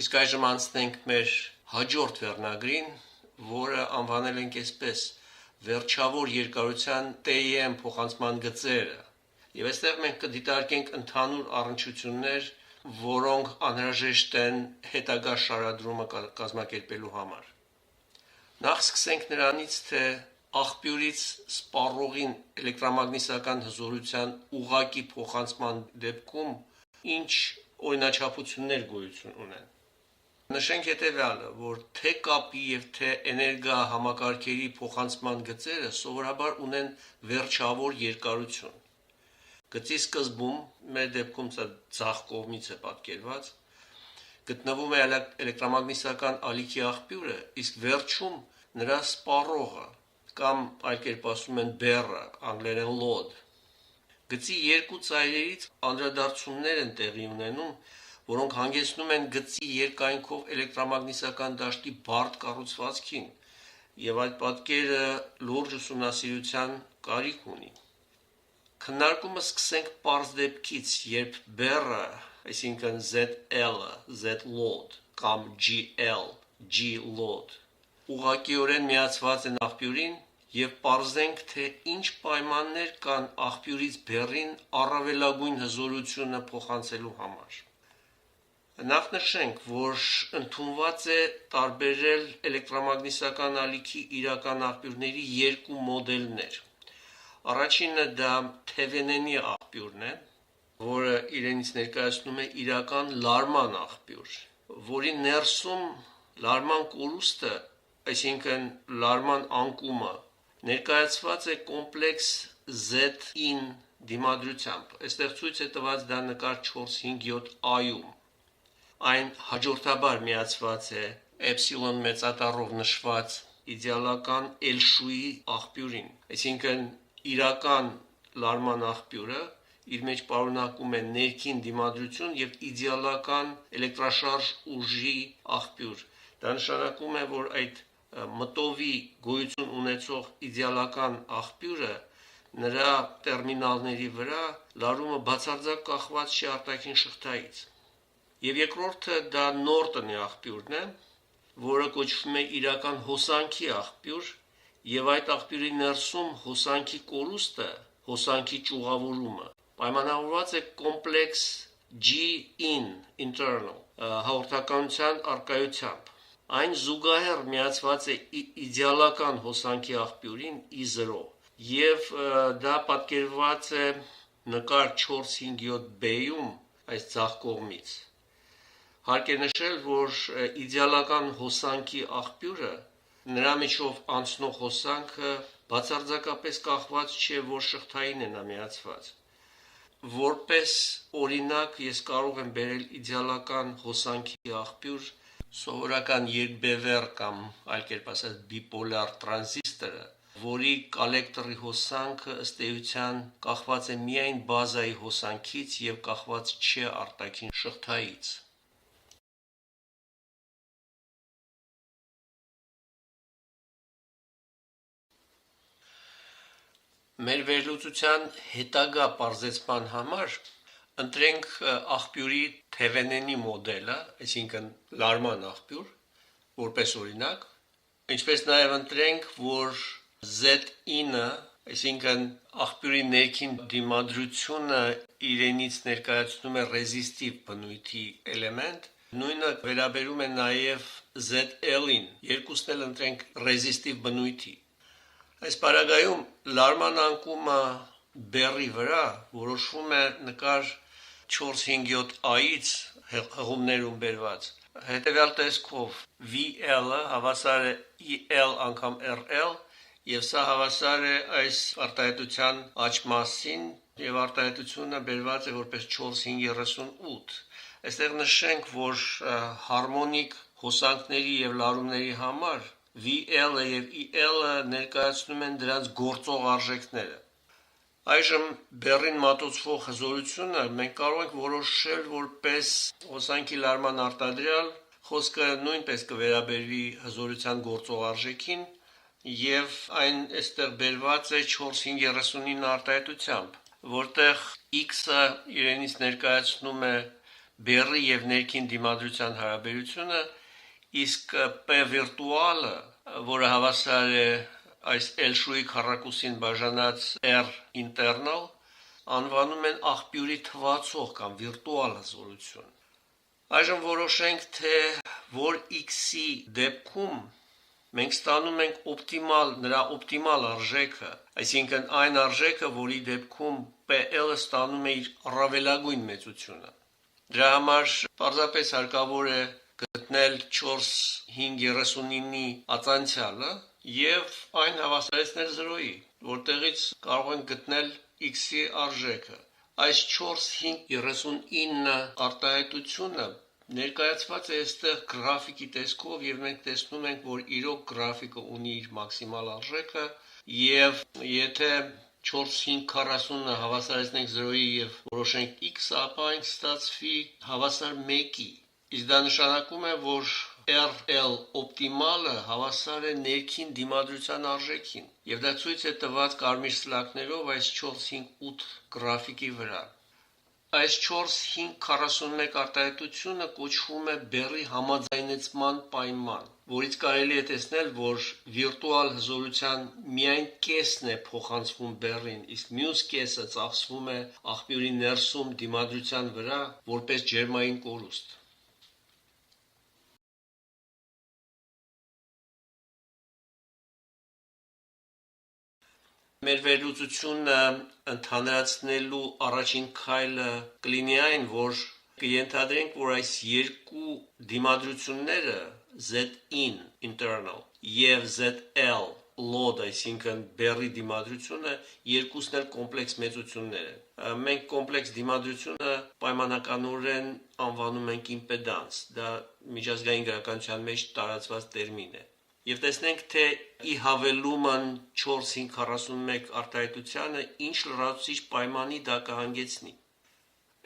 [SPEAKER 1] Իսկ այժմ անցնենք մեր հաջորդ վերնագրին, որը անվանել ենք այսպես վերջավոր երկարության TEM փոխանցման գծերը։ Եվ այստեղ մենք կդիտարկենք ընդհանուր առնչություններ, որոնք անհրաժեշտ են հետագա շարադրումը կազմակերպելու համար։ Նախ սկսենք նրանից, թե աղբյուրից սպառողին էլեկտրամագնիսական հզորության ուղղակի փոխանցման դեպքում ինչ օրինաչափություններ գոյություն ունեն։ Նշենք հետևյալը, որ թե կապի եւ թե էներգահամակարգերի փոխանցման գծերը սովորաբար ունեն վերջավոր երկարություն։ Գծի սկզբում, մեր դեպքում սա ձախ կողմից է պատկերված, գտնվում է էլեկտրամագնիսական ալիքի աղբյուրը, իսկ վերջում նրա սպառողը, կամ այլ կերպ ասում են բեռը, անգլերեն load։ Գծի երկու ծայրերից անդրադարձություններ են տեղի ունենում, որոնք հանգեցնում են գծի երկայնքով էլեկտրամագնիսական դաշտի բարդ կառուցվածքին, եւ այդ պատկերը լուրջ ուսումնասիրության կարիք ունի։ Քննարկումը սկսենք պարզ դեպքից, երբ բեռը, այսինքն ZL-ը, Z-load կամ GL, G-load, ուղղակիորեն միացված են աղբյուրին եւ պարզենք, թե ինչ պայմաններ կան աղբյուրից բեռին առավելագույն հզորությունը փոխանցելու համար։ Նախ նշենք, որ ընդունված է տարբերել էլեկտրամագնիսական ալիքի իրական աղբյուրների երկու մոդելներ։ Առաջինը դա Թևենենի աղբյուրն է, որը իրենից ներկայացնում է իրական լարման աղբյուր, որի ներսում լարման կորուստը, այսինքն լարման անկումը, ներկայացված է կոմպլեքս Z-in դիմադրությամբ։ Այստեղ ցույց է տված դա նկար 457A-ում։ Այն հաջորդաբար միացված է էպսիլոն մեծատառով նշված իդեալական L-շուի աղբյուրին, այսինքն իրական լարման աղբյուրը իր մեջ պարունակում է ներքին դիմադրություն եւ իդեալական էլեկտրաշարժ ուժի աղբյուր։ Դա նշանակում է, որ այդ մտովի գոյություն ունեցող իդեալական աղբյուրը նրա տերմինալների վրա լարումը բացարձակ կախված չի արտաքին շղթայից։ Եվ երկրորդը դա Նորտոնի աղբյուրն է, որը կոչվում է իրական հոսանքի աղբյուր, եւ այդ աղբյուրի ներսում հոսանքի կորուստը, հոսանքի ճյուղավորումը պայմանավորված է կոմպլեքս G-in internal հաղորդականության արկայությամբ։ Այն զուգահեռ միացված է իդեալական հոսանքի աղբյուրին I0 եւ դա պատկերված է նկար 457B-ում այս ցախ կողմից։ Հարկ է նշել, որ իդեալական հոսանքի աղբյուրը նրա միջով անցնող հոսանքը բացարձակապես կախված չէ, որ շղթային է նա միացված։ Որպես օրինակ ես կարող եմ բերել իդեալական հոսանքի աղբյուր սովորական երկբևեռ կամ այլ կերպ ասած բիպոլար տրանզիստորը, որի կոլեկտորի հոսանքը ըստ էության կախված է միայն բազայի հոսանքից եւ կախված չէ արտաքին շղթայից։ Մեր վերլուծության հետագա պարզեցման համար ընտրենք աղբյուրի Թևենենի մոդելը, այսինքն լարման աղբյուր, որպես օրինակ, ինչպես նաև ընտրենք, որ Z-ը, այսինքն աղբյուրի ներքին դիմադրությունը իրենից ներկայացնում է ռեզիստիվ բնույթի էլեմենտ, նույնը վերաբերում է նաև ZL-ին, երկուսն էլ ընտրենք ռեզիստիվ բնույթի։ Այս պարագայում լարման անկումը բեռի վրա որոշվում է նկար 457A-ից հղումներում բերված հետևյալ տեսքով VL-ը հավասար է EL անգամ RL եւ սա հավասար է այս արտահայտության աճ մասին եւ արտահայտությունը բերված է որպես 4,538։ Այստեղ նշենք, որ հարմոնիկ հոսանքների եւ լարումների համար VL-ը եւ EL-ը ներկայացնում են դրանց գործող արժեքները։ Այժմ բեռին մատուցվող հզորությունը մենք կարող ենք որոշել որպես հոսանքի լարման արտադրյալ, խոսքը նույնպես կվերաբերվի հզորության գործող արժեքին եւ այն այստեղ բերված է 4,539 արտահայտությամբ, որտեղ X-ը իրենից ներկայացնում է բեռի եւ ներքին դիմադրության հարաբերությունը, իսկ P վիրտուալը, որը հավասար է այս L-շուի քառակուսին բաժանած R internal, անվանում են աղբյուրի թվացող կամ վիրտուալ հզորություն։ Այժմ որոշենք, թե որ X-ի դեպքում մենք ստանում ենք նրա օպտիմալ արժեքը, այսինքն այն արժեքը, որի դեպքում PL-ը ստանում է իր առավելագույն մեծությունը։ Դրա համար պարզապես հարկավոր է գտնել 4,539-ի ածանցյալը եւ այն հավասարեցնել 0-ի, որտեղից կարող ենք գտնել x-ի արժեքը։ Այս 4,539 արտահայտությունը ներկայացված է այստեղ գրաֆիկի տեսքով եւ մենք տեսնում ենք, որ իրոք գրաֆիկը ունի իր մաքսիմալ արժեքը եւ եթե 4,540-ը հավասարեցնենք 0-ի եւ որոշենք x-ը, ապա այն կստացվի հավասար 1-ի։ Իսկ դա նշանակում է, որ RL օպտիմալը հավասար է ներքին դիմադրության արժեքին, եւ դա ցույց է տված կարմիր սլակներով այս 4,5,8 գրաֆիկի վրա։ Այս 4,541 արտահայտությունը կոչվում է բեռի համաձայնեցման պայման, որից կարելի է տեսնել, որ վիրտուալ հզորության միայն կեսն է փոխանցվում բեռին, իսկ մյուս կեսը ծախսվում է աղբյուրի ներսում դիմադրության վրա որպես ջերմային կորուստ։ Մեր վերլուծությունը ընդհանրացնելու առաջին քայլը կլինի այն, որ կենթադրենք, որ այս երկու դիմադրությունները Z-in internal եւ ZL load, այսինքն բեռի դիմադրությունը, երկուսն էլ կոմպլեքս մեծություններ են։ Մենք կոմպլեքս դիմադրությունը պայմանականորեն անվանում ենք իմպեդանս, դա միջազգային գրականության մեջ տարածված տերմին է։ Եվ տեսնենք, թե ի հավելումն 4-541 արտահայտությանը ինչ լրացուցիչ պայմանի դա կհանգեցնի։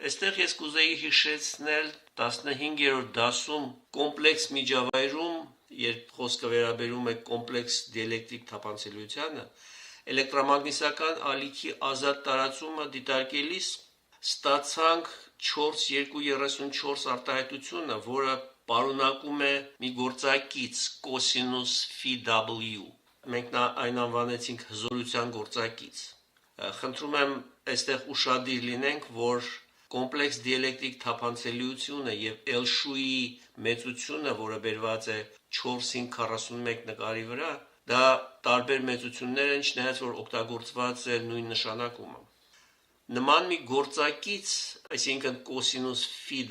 [SPEAKER 1] Այստեղ ես կուզեի հիշեցնել 15-րդ դասում կոմպլեքս միջավայրում, երբ խոսքը վերաբերում է կոմպլեքս դիելեկտրիկ թափանցելիությանը, էլեկտրամագնիսական ալիքի ազատ տարածումը դիտարկելիս ստացանք 4,234 արտահայտությունը, որը պարունակում է մի գործակից կոսինուս phi Մենք այն անվանեցինք հզորության գործակից։ Խնդրում եմ այստեղ ուշադիր լինենք, որ կոմպլեքս դիելեկտրիկ թափանցելիությունը եւ L-շուի մեծությունը, որը բերված է 4,541 նկարի վրա, դա տարբեր մեծություններ են, չնայած որ օգտագործված է նույն նշանակումը։ Նման մի գործակից, այսինքն կոսինուս phi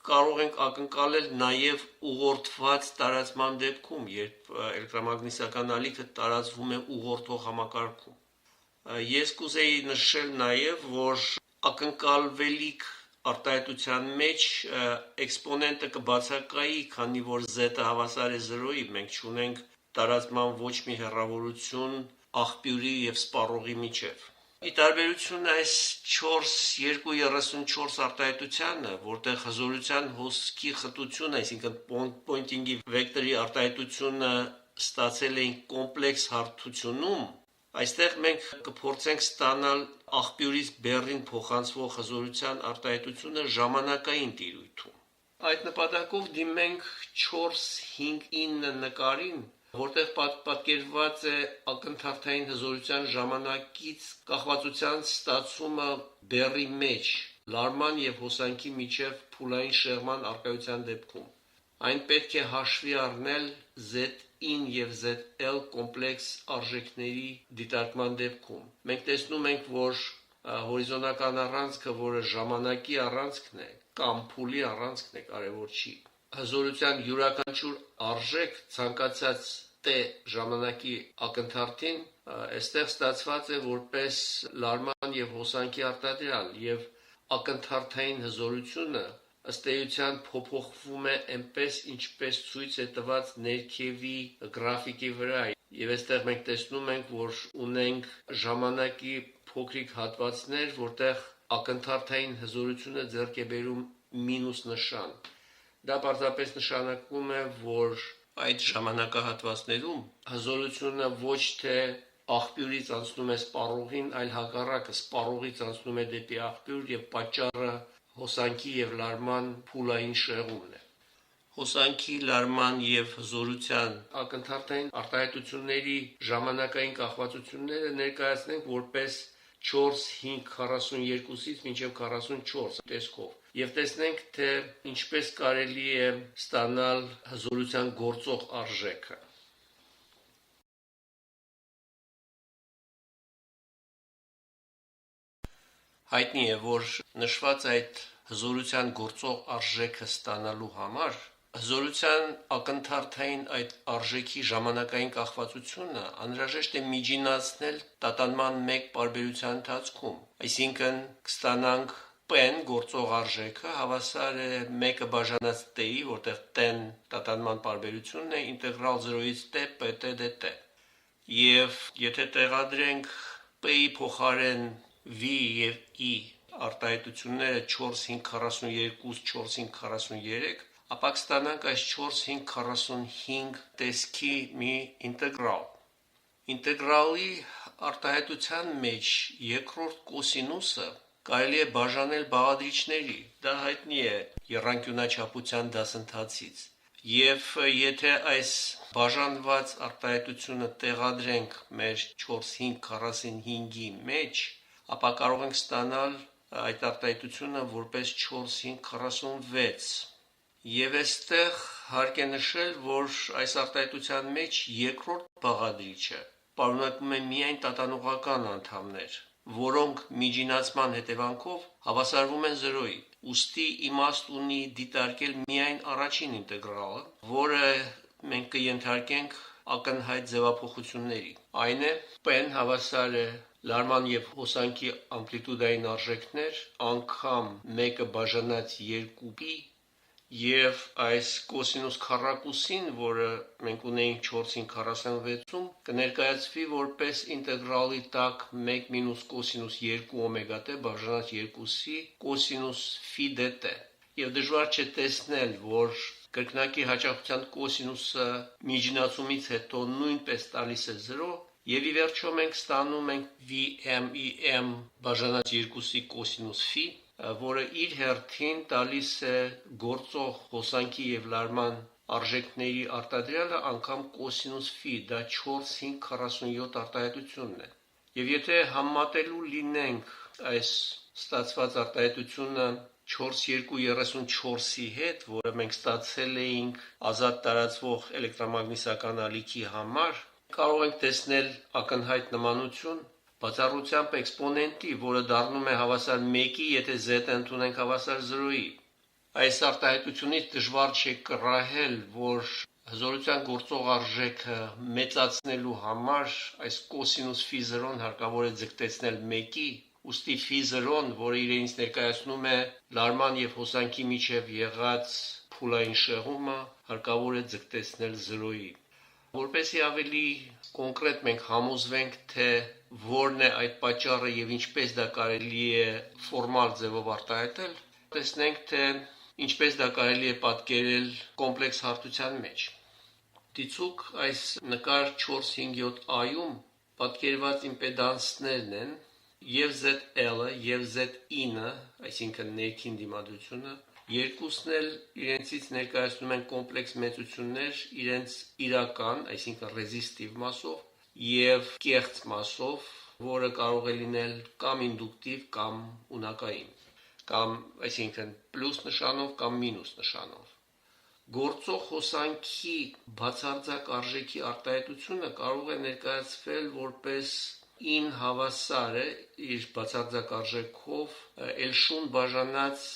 [SPEAKER 1] կարող ենք ակնկալել նաև ուղղորդված տարածման դեպքում, երբ էլեկտրամագնիսական ալիքը տարածվում է ուղղորդող համակարգում։ Ես կուզեի նշել նաև, որ ակնկալվելիք արտահայտության մեջ էքսպոնենտը կբացակայի, քանի որ z-ը հավասար է 0-ի, մենք չունենք տարածման ոչ մի հեռավորություն աղբյուրի եւ սպառողի միջև։ Ի տարբերություն այս 4,234 արտահայտությանը, որտեղ հզորության հոսքի խտությունը, այսինքն պոինտինգի վեկտորի արտահայտությունը ստացել էինք կոմպլեքս հարթությունում, այստեղ մենք կփորձենք ստանալ աղբյուրից բեռին փոխանցվող հզորության արտահայտությունը ժամանակային տիրույթում։ Այդ նպատակով դիմենք 4,5,9 նկարին, որտեղ պատկերված է ակնթարթային հզորության ժամանակից կախվածության ստացումը բեռի մեջ, լարման եւ հոսանքի միջև փուլային շեղման առկայության դեպքում։ Այն պետք է հաշվի առնել Z-in եւ ZL կոմպլեքս արժեքների դիտարկման դեպքում։ Մենք տեսնում ենք, որ հորիզոնական առանցքը, որը ժամանակի առանցքն է, կամ փուլի առանցքն է, կարևոր չի։ Հզորության յուրաքանչյուր արժեք ցանկացած t ժամանակի ակնթարթին այստեղ ստացված է որպես լարման եւ հոսանքի արտադրյալ եւ ակնթարթային հզորությունը ըստ էության փոփոխվում է այնպես ինչպես ցույց է տված ներքևի գրաֆիկի վրա եւ այստեղ մենք տեսնում ենք, որ ունենք ժամանակի փոքրիկ հատվածներ, որտեղ ակնթարթային հզորությունը ձեռք է բերում մինուս նշան։ Դա պարզապես նշանակում է, որ այդ ժամանակահատվածներում հզորությունը ոչ թե աղբյուրից անցնում է սպառողին, այլ հակառակը սպառողից անցնում է դեպի աղբյուր եւ պատճառը հոսանքի եւ լարման փուլային շեղումն է։ Հոսանքի, լարման եւ հզորության ակնթարթային արտահայտությունների ժամանակային կախվածությունները ներկայացնենք որպես 4,542-ից մինչև 44 տեսքով եւ տեսնենք, թե ինչպես կարելի է ստանալ հզորության գործող արժեքը։ Հայտնի է, որ նշված այդ հզորության գործող արժեքը ստանալու համար հզորության ակնթարթային այդ արժեքի ժամանակային կախվածությունը անհրաժեշտ է միջինացնել տատանման 1 պարբերության ընթացքում, այսինքն կստանանք p-ն գործող արժեքը հավասար է 1-ը բաժանած t-ի, որտեղ t-ն տատանման պարբերությունն է, ինտեգրալ 0-ից t pt dt։ Եվ եթե տեղադրենք p-ի փոխարեն v եւ i արտահայտությունները 4,542, 4,543, ապա կստանանք այս 4,545 տեսքի մի ինտեգրալ։ Ինտեգրալի արտահայտության մեջ երկրորդ կոսինուսը կարելի է բաժանել բաղադրիչների, դա հայտնի է եռանկյունաչափության դասընթացից։ Եվ եթե այս բաժանված արտահայտությունը տեղադրենք մեր 4,545-ի մեջ, ապա կարող ենք ստանալ այդ արտահայտությունը որպես 4,546։ Եվ այստեղ հարկ է նշել, որ այս արտահայտության մեջ երկրորդ բաղադրիչը պարունակում է միայն տատանողական անդամներ, որոնք միջինացման հետևանքով հավասարվում են 0-ի։ Ուստի իմաստ ունի դիտարկել միայն առաջին ինտեգրալը, որը մենք կենթարկենք ակնհայտ ձևափոխությունների։ Այն է P-ն հավասար է լարման եւ հոսանքի ամպլիտուդային արժեքներ անգամ 1 բաժանած 2π եւ այս կոսինուս քառակուսին, որը մենք ունեինք 4-ին 46-ում, կներկայացվի որպես ինտեգրալի տակ 1 մինուս կոսինուս 2 օմեգա t բաժանած 2c կոսինուս φ dt։ Եվ դժվար չէ տեսնել, որ կրկնակի հաճախության կոսինուսը միջնացումից հետո նույնպես տալիս է 0, եւ ի վերջո մենք ստանում ենք Vm բաժանած 2c կոսինուս φ, որը իր հերթին տալիս է գործող հոսանքի եւ լարման արժեքների արտադրյալը անգամ կոսինուս φ, դա 4,547 արտահայտությունն է։ Եվ եթե համատելու լինենք այս ստացված արտահայտությունը 4234-ի հետ, որը մենք ստացել էինք ազատ տարածվող էլեկտրամագնիսական ալիքի համար, կարող ենք տեսնել ակնհայտ նմանություն բացառությամբ էքսպոնենտի, որը դառնում է հավասար 1-ի, եթե z-ը ընդունենք հավասար 0-ի։ Այս արտահայտությունից դժվար չէ կռահել, որ հզորության գործող արժեքը մեծացնելու համար այս կոսինուս φ 0-ն հարկավոր է ձգտեցնել 1-ի, ուստի φ 0-ն, որը իրենից ներկայացնում է լարման եւ հոսանքի միջև եղած փուլային շեղումը, հարկավոր է ձգտեցնել 0-ի։ Որպեսզի ավելի կոնկրետ մենք համոզվենք, թե որն է այդ պատճառը եւ ինչպես դա կարելի է ֆորմալ ձևով արտահայտել, տեսնենք, թե ինչպես դա կարելի է պատկերել կոմպլեքս հարթության մեջ։ Դիցուք այս նկար 457A-ում պատկերված իմպեդանսներն են եւ ZL-ը եւ ZIN-ը, այսինքն ներքին դիմադրությունը, երկուսն էլ իրենցից ներկայացնում են կոմպլեքս մեծություններ իրենց իրական, այսինքն ռեզիստիվ մասով եւ կեղծ մասով, որը կարող է լինել կամ ինդուկտիվ կամ ունակային, կամ այսինքն պլյուս նշանով կամ մինուս նշանով։ Գործող հոսանքի բացարձակ արժեքի արտահայտությունը կարող է ներկայացվել որպես in հավասար է իր բացարձակ արժեքով L-շուն բաժանած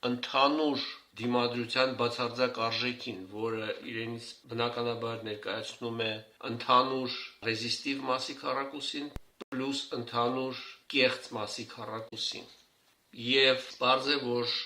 [SPEAKER 1] ընդհանուր դիմադրության բացարձակ արժեքին, որը իրենից բնականաբար ներկայացնում է ընդհանուր ռեզիստիվ մասի քառակուսին պլյուս ընդհանուր կեղծ մասի քառակուսին։ Եվ բարձ է, որ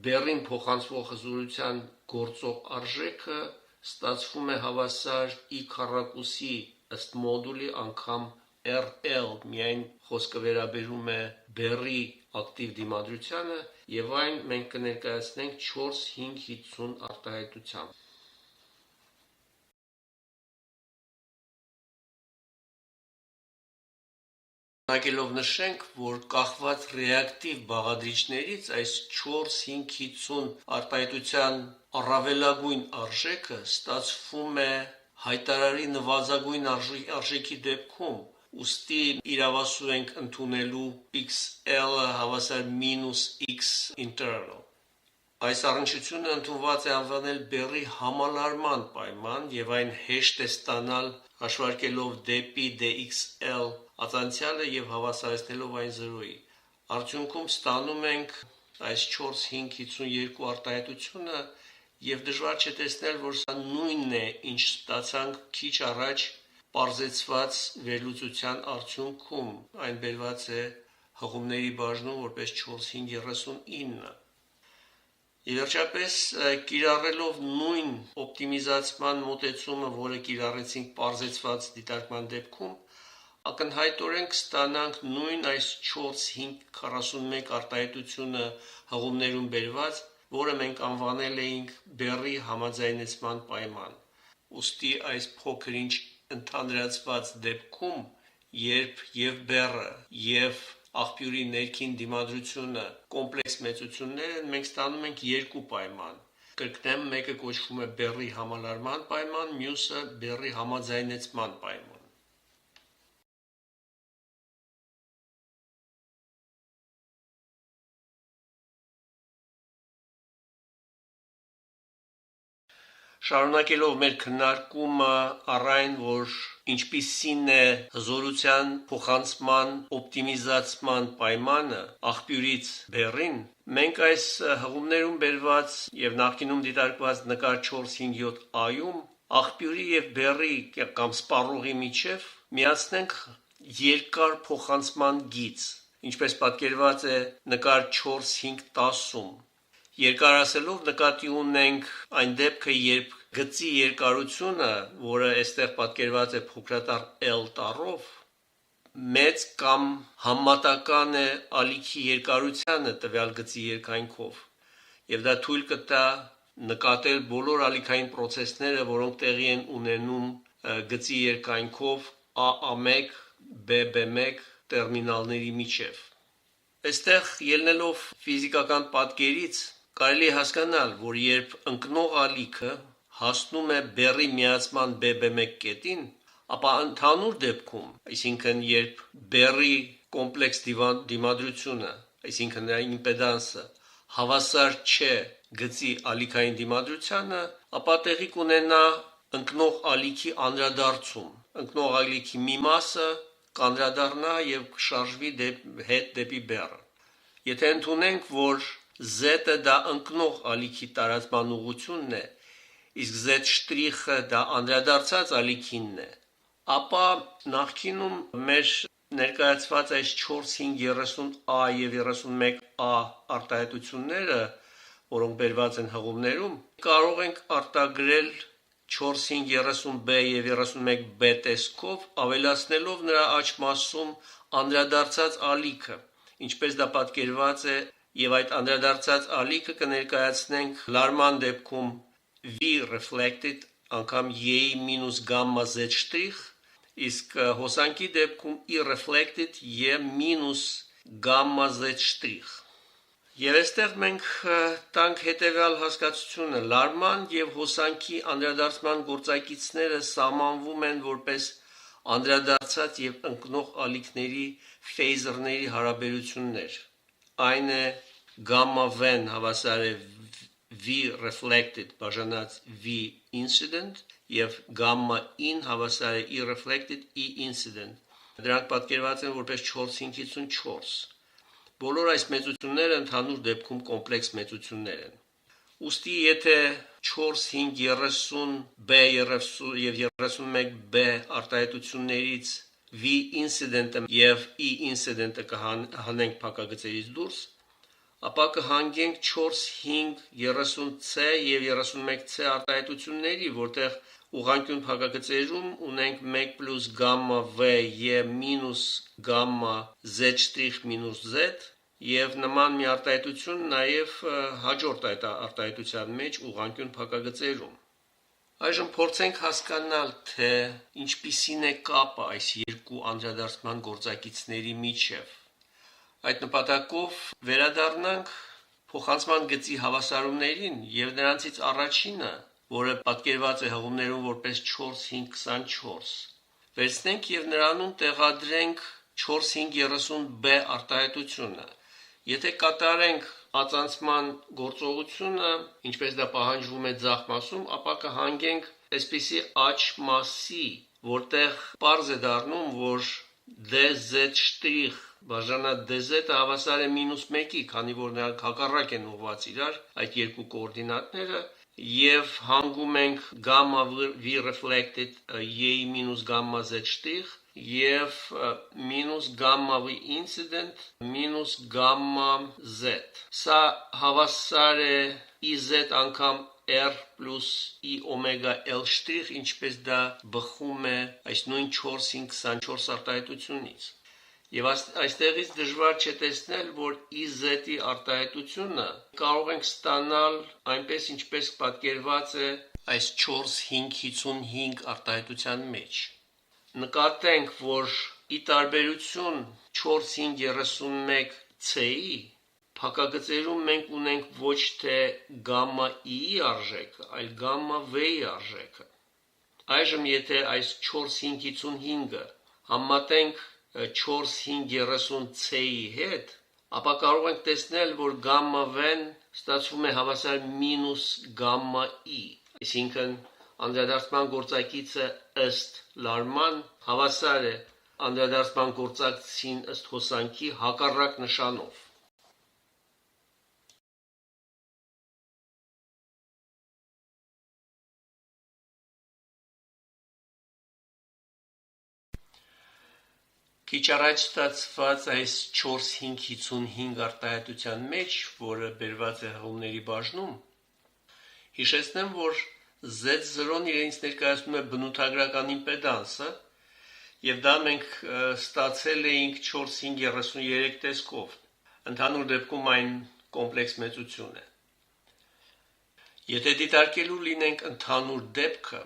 [SPEAKER 1] բեռին փոխանցվող հզորության գործող արժեքը ստացվում է հավասար I քառակուսի ըստ մոդուլի անգամ RL, միայն խոսքը վերաբերում է բեռի ակտիվ դիմադրությանը, եւ այն մենք կներկայացնենք 4,550 արտահայտությամբ։ Նակելով նշենք, որ կախված ռեակտիվ բաղադրիչներից այս 4,550 արտահայտության առավելագույն արժեքը ստացվում է հայտարարի նվազագույն արժեքի դեպքում, ուստի իրավասու ենք ընդունելու XL-ը հավասար մինուս X internal։ Այս առնչությունը ընդունված է անվանել բեռի համալարման պայման եւ այն հեշտ է ստանալ հաշվարկելով դեպի DXL ածանցյալը եւ հավասարեցնելով այն 0-ի։ Արդյունքում ստանում ենք այս 4,552 արտահայտությունը եւ դժվար չէ տեսնել, որ սա նույնն է, ինչ ստացանք քիչ առաջ պարզեցված վերլուծության արդյունքում, այն բերված է հղումների բաժնում որպես 4,539։ Եվ վերջապես, կիրառելով նույն օպտիմիզացման մոտեցումը, որը կիրառեցինք պարզեցված դիտարկման դեպքում, ակնհայտորեն կստանանք նույն այս 4,541 արտահայտությունը հղումներում բերված, որը մենք անվանել էինք բեռի համաձայնեցման պայման։ Ուստի այս փոքր-ինչ ընդհանրացված դեպքում, երբ եւ բեռը եւ աղբյուրի ներքին դիմադրությունը կոմպլեքս մեծություններ են, մենք ստանում ենք երկու պայման։ Կրկնեմ, մեկը կոչվում է բեռի համալարման պայման, մյուսը բեռի համաձայնեցման պայման։ Շարունակելով մեր քննարկումը առ այն, որ ինչպիսին է հզորության փոխանցման օպտիմիզացման պայմանը աղբյուրից բեռին, մենք այս հղումներում բերված եւ նախկինում դիտարկված նկար 457A-ում աղբյուրի եւ բեռի կամ սպառողի միջև միացնենք երկար փոխանցման գիծ, ինչպես պատկերված է նկար 4.5.10-ում։ Երկարացելով նկատի ունենք այն դեպքը, երբ գծի երկարությունը, որը այստեղ պատկերված է փոքրատառ L տառով, մեծ կամ համեմատական է ալիքի երկարությանը տվյալ գծի երկայնքով, եւ դա թույլ կտա նկատել բոլոր ալիքային պրոցեսները, որոնք տեղի են ունենում գծի երկայնքով AA1, BB1 տերմինալների միջև։ Այստեղ ելնելով ֆիզիկական պատկերից կարելի է հասկանալ, որ երբ ընկնող ալիքը հասնում է բեռի միացման BB1 կետին, ապա ընդհանուր դեպքում, այսինքն երբ բեռի կոմպլեքս դիմադրությունը, այսինքն նրա իմպեդանսը հավասար չէ գծի ալիքային դիմադրությանը, ապա տեղի կունենա ընկնող ալիքի անդրադարձում։ Ընկնող ալիքի մի մասը կանդրադառնա եւ կշարժվի հետ դեպի բեռը։ Եթե ընդունենք, որ Z-ը դա ընկնող ալիքի տարածման ուղղությունն է, իսկ Z' դա անդրադարձած ալիքինն է, ապա նախկինում մեր ներկայացված այս 4.5.30A եւ 31A արտահայտությունները, որոնք բերված են հղումներում, կարող ենք արտագրել 4.5.30B եւ 31B տեսքով, ավելացնելով նրա աջ մասում անդրադարձած ալիքը, ինչպես դա պատկերված է, եւ այդ անդրադարձած ալիքը կներկայացնենք լարման դեպքում V reflected անգամ E մինուս գամմա Z', իսկ հոսանքի դեպքում E reflected E մինուս գամմա Z'։ Եվ այստեղ մենք տանք հետևյալ հասկացությունը. լարման եւ հոսանքի անդրադարձման գործակիցները սահմանվում են որպես անդրադարձած եւ ընկնող ալիքների ֆեյզերների հարաբերություններ։ Այն է գամմա V-ն հավասար է V reflected բաժանած V incident եւ գամմա E-ն հավասար է E reflected E incident։ Դրանք պատկերված են որպես 4.554։ Բոլոր այս մեծությունները ընդհանուր դեպքում կոմպլեքս մեծություններ են։ Ուստի եթե 4.5.30B եւ 31B արտահայտություններից V incident-ը եւ E incident-ը կհանենք փակագծերից դուրս, ապա կհանգենք 4.5.30C եւ 31C արտահայտությունների, որտեղ ուղղանկյուն փակագծերում ունենք 1 պլյուս գամմա V E մինուս գամմա Z' մինուս Z եւ նման մի արտահայտություն նաեւ հաջորդ այդ արտահայտության մեջ ուղղանկյուն փակագծերում։ Այժմ փորձենք հասկանալ, թե ինչպիսին է կապը այս երկու անդրադարձման գործակիցների միջև։ Այդ նպատակով վերադառնանք փոխանցման գծի հավասարումներին եւ նրանցից առաջինը, որը պատկերված է հղումներում որպես 4.5.24, վերցնենք եւ նրանում տեղադրենք 4.5.30B արտահայտությունը։ Եթե կատարենք ածանցման գործողությունը, ինչպես դա պահանջվում է ձախ մասում, ապա կհանգենք այսպիսի աջ մասի, որտեղ պարզ է դառնում, որ dz' բաժանած dz-ը հավասար է -1-ի, քանի որ նրանք հակառակ են ուղղված իրար այդ երկու կոորդինատները, եւ հանգում ենք գամմա V reflected E մինուս գամմա Z' եւ մինուս գամմա V incident մինուս գամմա Z։ Սա հավասար է EZ անգամ R plus E omega L', ինչպես դա բխում է այս նույն 4.5.24 արտահայտությունից։ Եվ այստեղից դժվար չէ տեսնել, որ EZ-ի արտահայտությունը կարող ենք ստանալ այնպես, ինչպես պատկերված է այս 4.5.55 արտահայտության մեջ։ Նկատենք, որ ի տարբերություն 4.5.31C-ի փակագծերում մենք ունենք ոչ թե գամմա E-ի արժեքը, այլ գամմա V-ի արժեքը։ Այժմ եթե այս 4.5.55-ը համատենք 4.5.30C-ի հետ, ապա կարող ենք տեսնել, որ գամմա V-ն ստացվում է հավասար մինուս գամմա E, այսինքն անդրադարձման գործակիցը ըստ լարման հավասար է անդրադարձման գործակցին ըստ հոսանքի հակառակ նշանով։ Քիչ առաջ ստացված այս 4-5-55 արտահայտության մեջ, որը բերված է հղումների բաժնում, հիշեցնեմ, որ Z0-ն իրենից ներկայացնում է բնութագրական իմպեդանսը, եւ դա մենք ստացել էինք 4-5-33 տեսքով, ընդհանուր դեպքում այն կոմպլեքս մեծություն է։ Եթե դիտարկելու լինենք ընդհանուր դեպքը,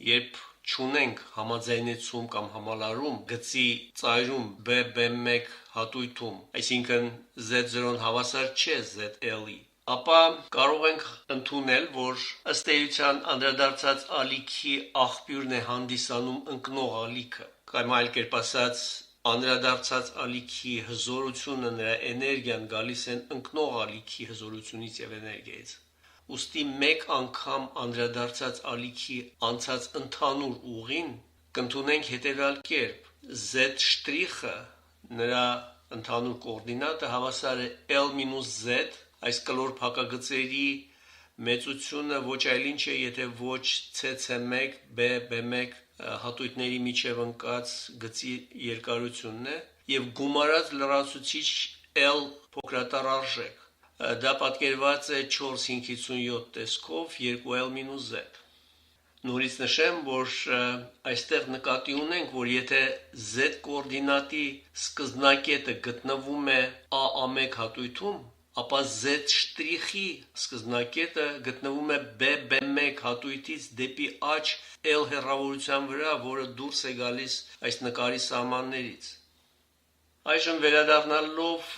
[SPEAKER 1] երբ չունենք համաձայնեցում կամ համալարում գծի ծայրում B1 հատույթում, այսինքն Z0-ն հավասար չէ ZL-ի, ապա կարող ենք ընդունել, որ ըստ էության անդրադարձած ալիքի աղբյուրն է հանդիսանում ընկնող ալիքը, կամ այլ կերպ ասած, անդրադարձած ալիքի հզորությունը, նրա էներգիան գալիս են ընկնող ալիքի հզորությունից եւ էներգիայից։ Ուստի մեկ անգամ անդրադարձած ալիքի անցած ընդհանուր ուղին կընդունենք հետևյալ կերպ. Z'-ը նրա ընդհանուր կոորդինատը հավասար է L-Z, այս կլոր փակագծերի մեծությունը ոչ այլ ինչ է, եթե ոչ C1, B1 հատույթների միջև ընկած գծի երկարությունն է եւ գումարած լրացուցիչ L փոքրատառ արժեք։ Դա պատկերված է 4-5-57 տեսքով 2L-Z։ Նորից նշեմ, որ այստեղ նկատի ունենք, որ եթե Z կոորդինատի սկզբնակետը գտնվում է A1 հատույթում, ապա Z'-ի սկզբնակետը գտնվում է B1 հատույթից դեպի աջ L հեռավորության վրա, որը դուրս է գալիս այս նկարի սահմաններից։ Այժմ վերադառնալով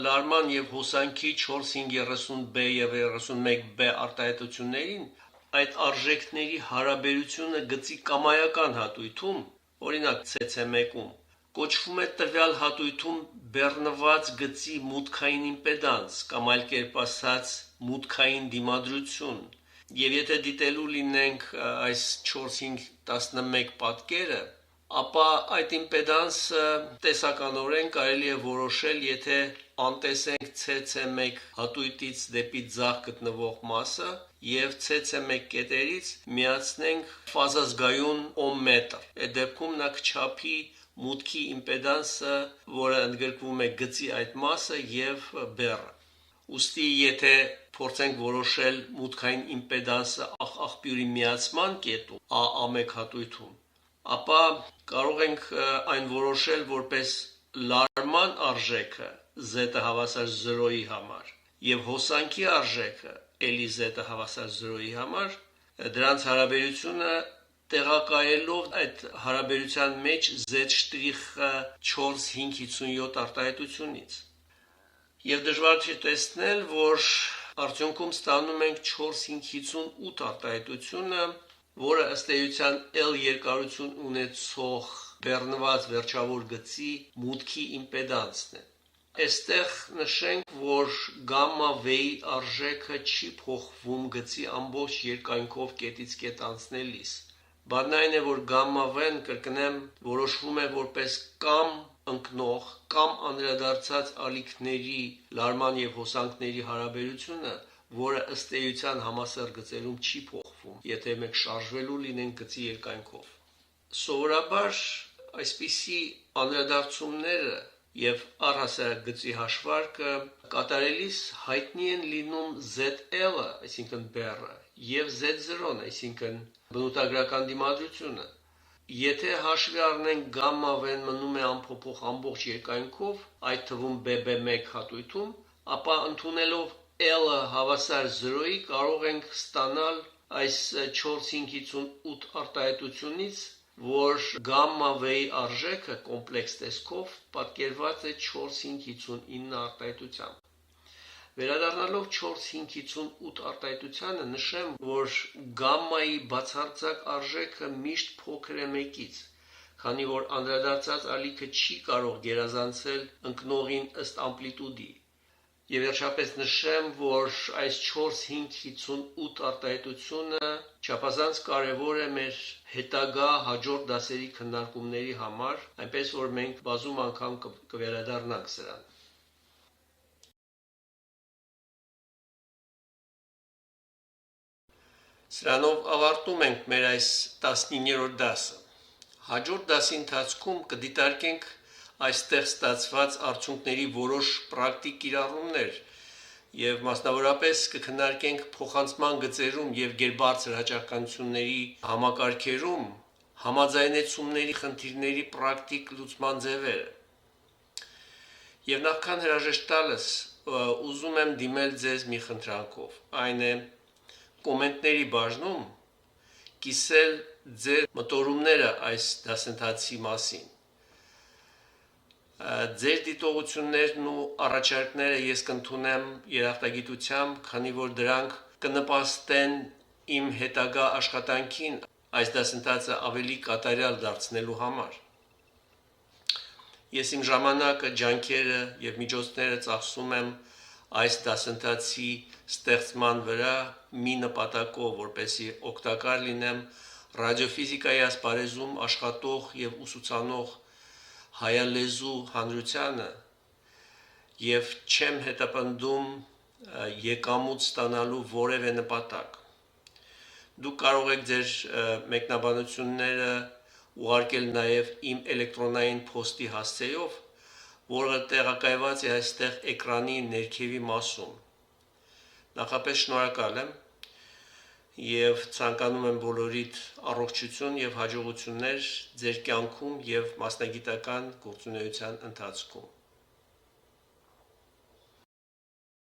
[SPEAKER 1] լարման եւ հոսանքի 4-5-30B եւ 31B արտահայտություններին, այդ արժեքների հարաբերությունը գծի կամայական հատույթում, օրինակ C1-ում, կոչվում է տվյալ հատույթում բեռնված գծի մուտքային իմպեդանս, կամ այլ կերպ ասած, մուտքային դիմադրություն։ Եվ եթե դիտելու լինենք այս 4-5-11 պատկերը, ապա այդ իմպեդանսը տեսականորեն կարելի է որոշել, եթե անտեսենք C1 հատույթից դեպի ձախ գտնվող մասը եւ C1 կետերից միացնենք ֆազազգայուն օհմմետր։ Այդ դեպքում նա կչափի մուտքի իմպեդանսը, որը ընդգրկվում է գծի այդ մասը եւ բեռը։ Ուստի եթե փորձենք որոշել մուտքային իմպեդանսը աղբյուրի միացման կետում A1 հատույթում, ապա կարող ենք այն որոշել որպես լարման արժեքը Z-ը հավասար 0-ի համար եւ հոսանքի արժեքը L-Z-ը հավասար 0-ի համար, դրանց հարաբերությունը տեղակայելով այդ հարաբերության մեջ Z'-ը 4-5-57 արտահայտությունից։ Եվ դժվար չի տեսնել, որ արդյունքում ստանում ենք 4-5-58 արտահայտությունը, որը ըստ էության L երկարություն ունեցող բեռնված վերջավոր գծի մուտքի իմպեդանսն է։ Այստեղ նշենք, որ գամմա V-ի արժեքը չի փոխվում գծի ամբողջ երկայնքով կետից կետ անցնելիս։ Բանն այն է, որ գամմա V-ն, կրկնեմ, որոշվում է որպես կամ ընկնող կամ անդրադարձած ալիքների լարման եւ հոսանքների հարաբերությունը, որը ըստ էության համասեռ գծերում չի փոխվում, եթե մենք շարժվելու լինենք գծի երկայնքով։ Սովորաբար այսպիսի անդրադարձումները եւ առհասարակ գծի հաշվարկը կատարելիս հայտնի են լինում ZL-ը, այսինքն բեռը, եւ Z0-ն, այսինքն բնութագրական դիմադրությունը։ Եթե հաշվի առնենք գամմա V-ն մնում է անփոփոխ ամբողջ երկայնքով, այդ թվում B1 հատույթում, ապա ընդունելով L-ը հավասար 0-ի կարող ենք ստանալ այս 4-5-58 արտահայտությունից, որ գամմա V-ի արժեքը կոմպլեքս տեսքով պատկերված է 4-5-59 արտահայտությամբ։ Վերադառնալով 4-5-58 արտահայտությանը, նշեմ, որ գամմայի բացարձակ արժեքը միշտ փոքր է 1-ից, քանի որ անդրադարձած ալիքը չի կարող գերազանցել ընկնողին ըստ ամպլիտուդի։ Եվ վերջապես նշեմ, որ այս 4-5-58 արտահայտությունը չափազանց կարևոր է մեր հետագա հաջորդ դասերի քննարկումների համար, այնպես որ մենք բազում անգամ կվերադառնանք սրան։ Սրանով ավարտում ենք մեր այս 19-րդ դասը։ Հաջորդ դասի ընթացքում կդիտարկենք այստեղ ստացված արդյունքների որոշ պրակտիկ կիրառումներ եւ մասնավորապես կքննարկենք փոխանցման գծերում եւ գերբարձր հաճախականությունների համակարգերում համաձայնեցումների խնդիրների պրակտիկ լուծման ձևերը։ Եվ նախքան հրաժեշտ տալս, ուզում եմ դիմել ձեզ մի խնդրանքով, այն է կոմենտների բաժնում կիսել ձեր մտորումները այս դասընթացի մասին։ Ձեր դիտողություններն ու առաջարկները ես կընդունեմ երախտագիտությամբ, քանի որ դրանք կնպաստեն իմ հետագա աշխատանքին այս դասընթացը ավելի կատարյալ դարձնելու համար։ Ես իմ ժամանակը, ջանքերը եւ միջոցները ծախսում եմ այս դասընթացի ստեղծման վրա մի նպատակով, որպեսզի օգտակար լինեմ ռադիոֆիզիկայի ասպարեզում աշխատող եւ ուսուցանող հայալեզու հանրությանը եւ չեմ հետապնդում եկամուտ ստանալու որևէ նպատակ։ Դուք կարող եք ձեր մեկնաբանությունները ուղարկել նաեւ իմ էլեկտրոնային փոստի հասցեով, որը տեղակայված է այստեղ էկրանի ներքևի մասում։ Նախապես շնորհակալ եմ եւ ցանկանում եմ բոլորիդ առողջություն եւ հաջողություններ ձեր կյանքում եւ մասնագիտական գործունեության ընթացքում։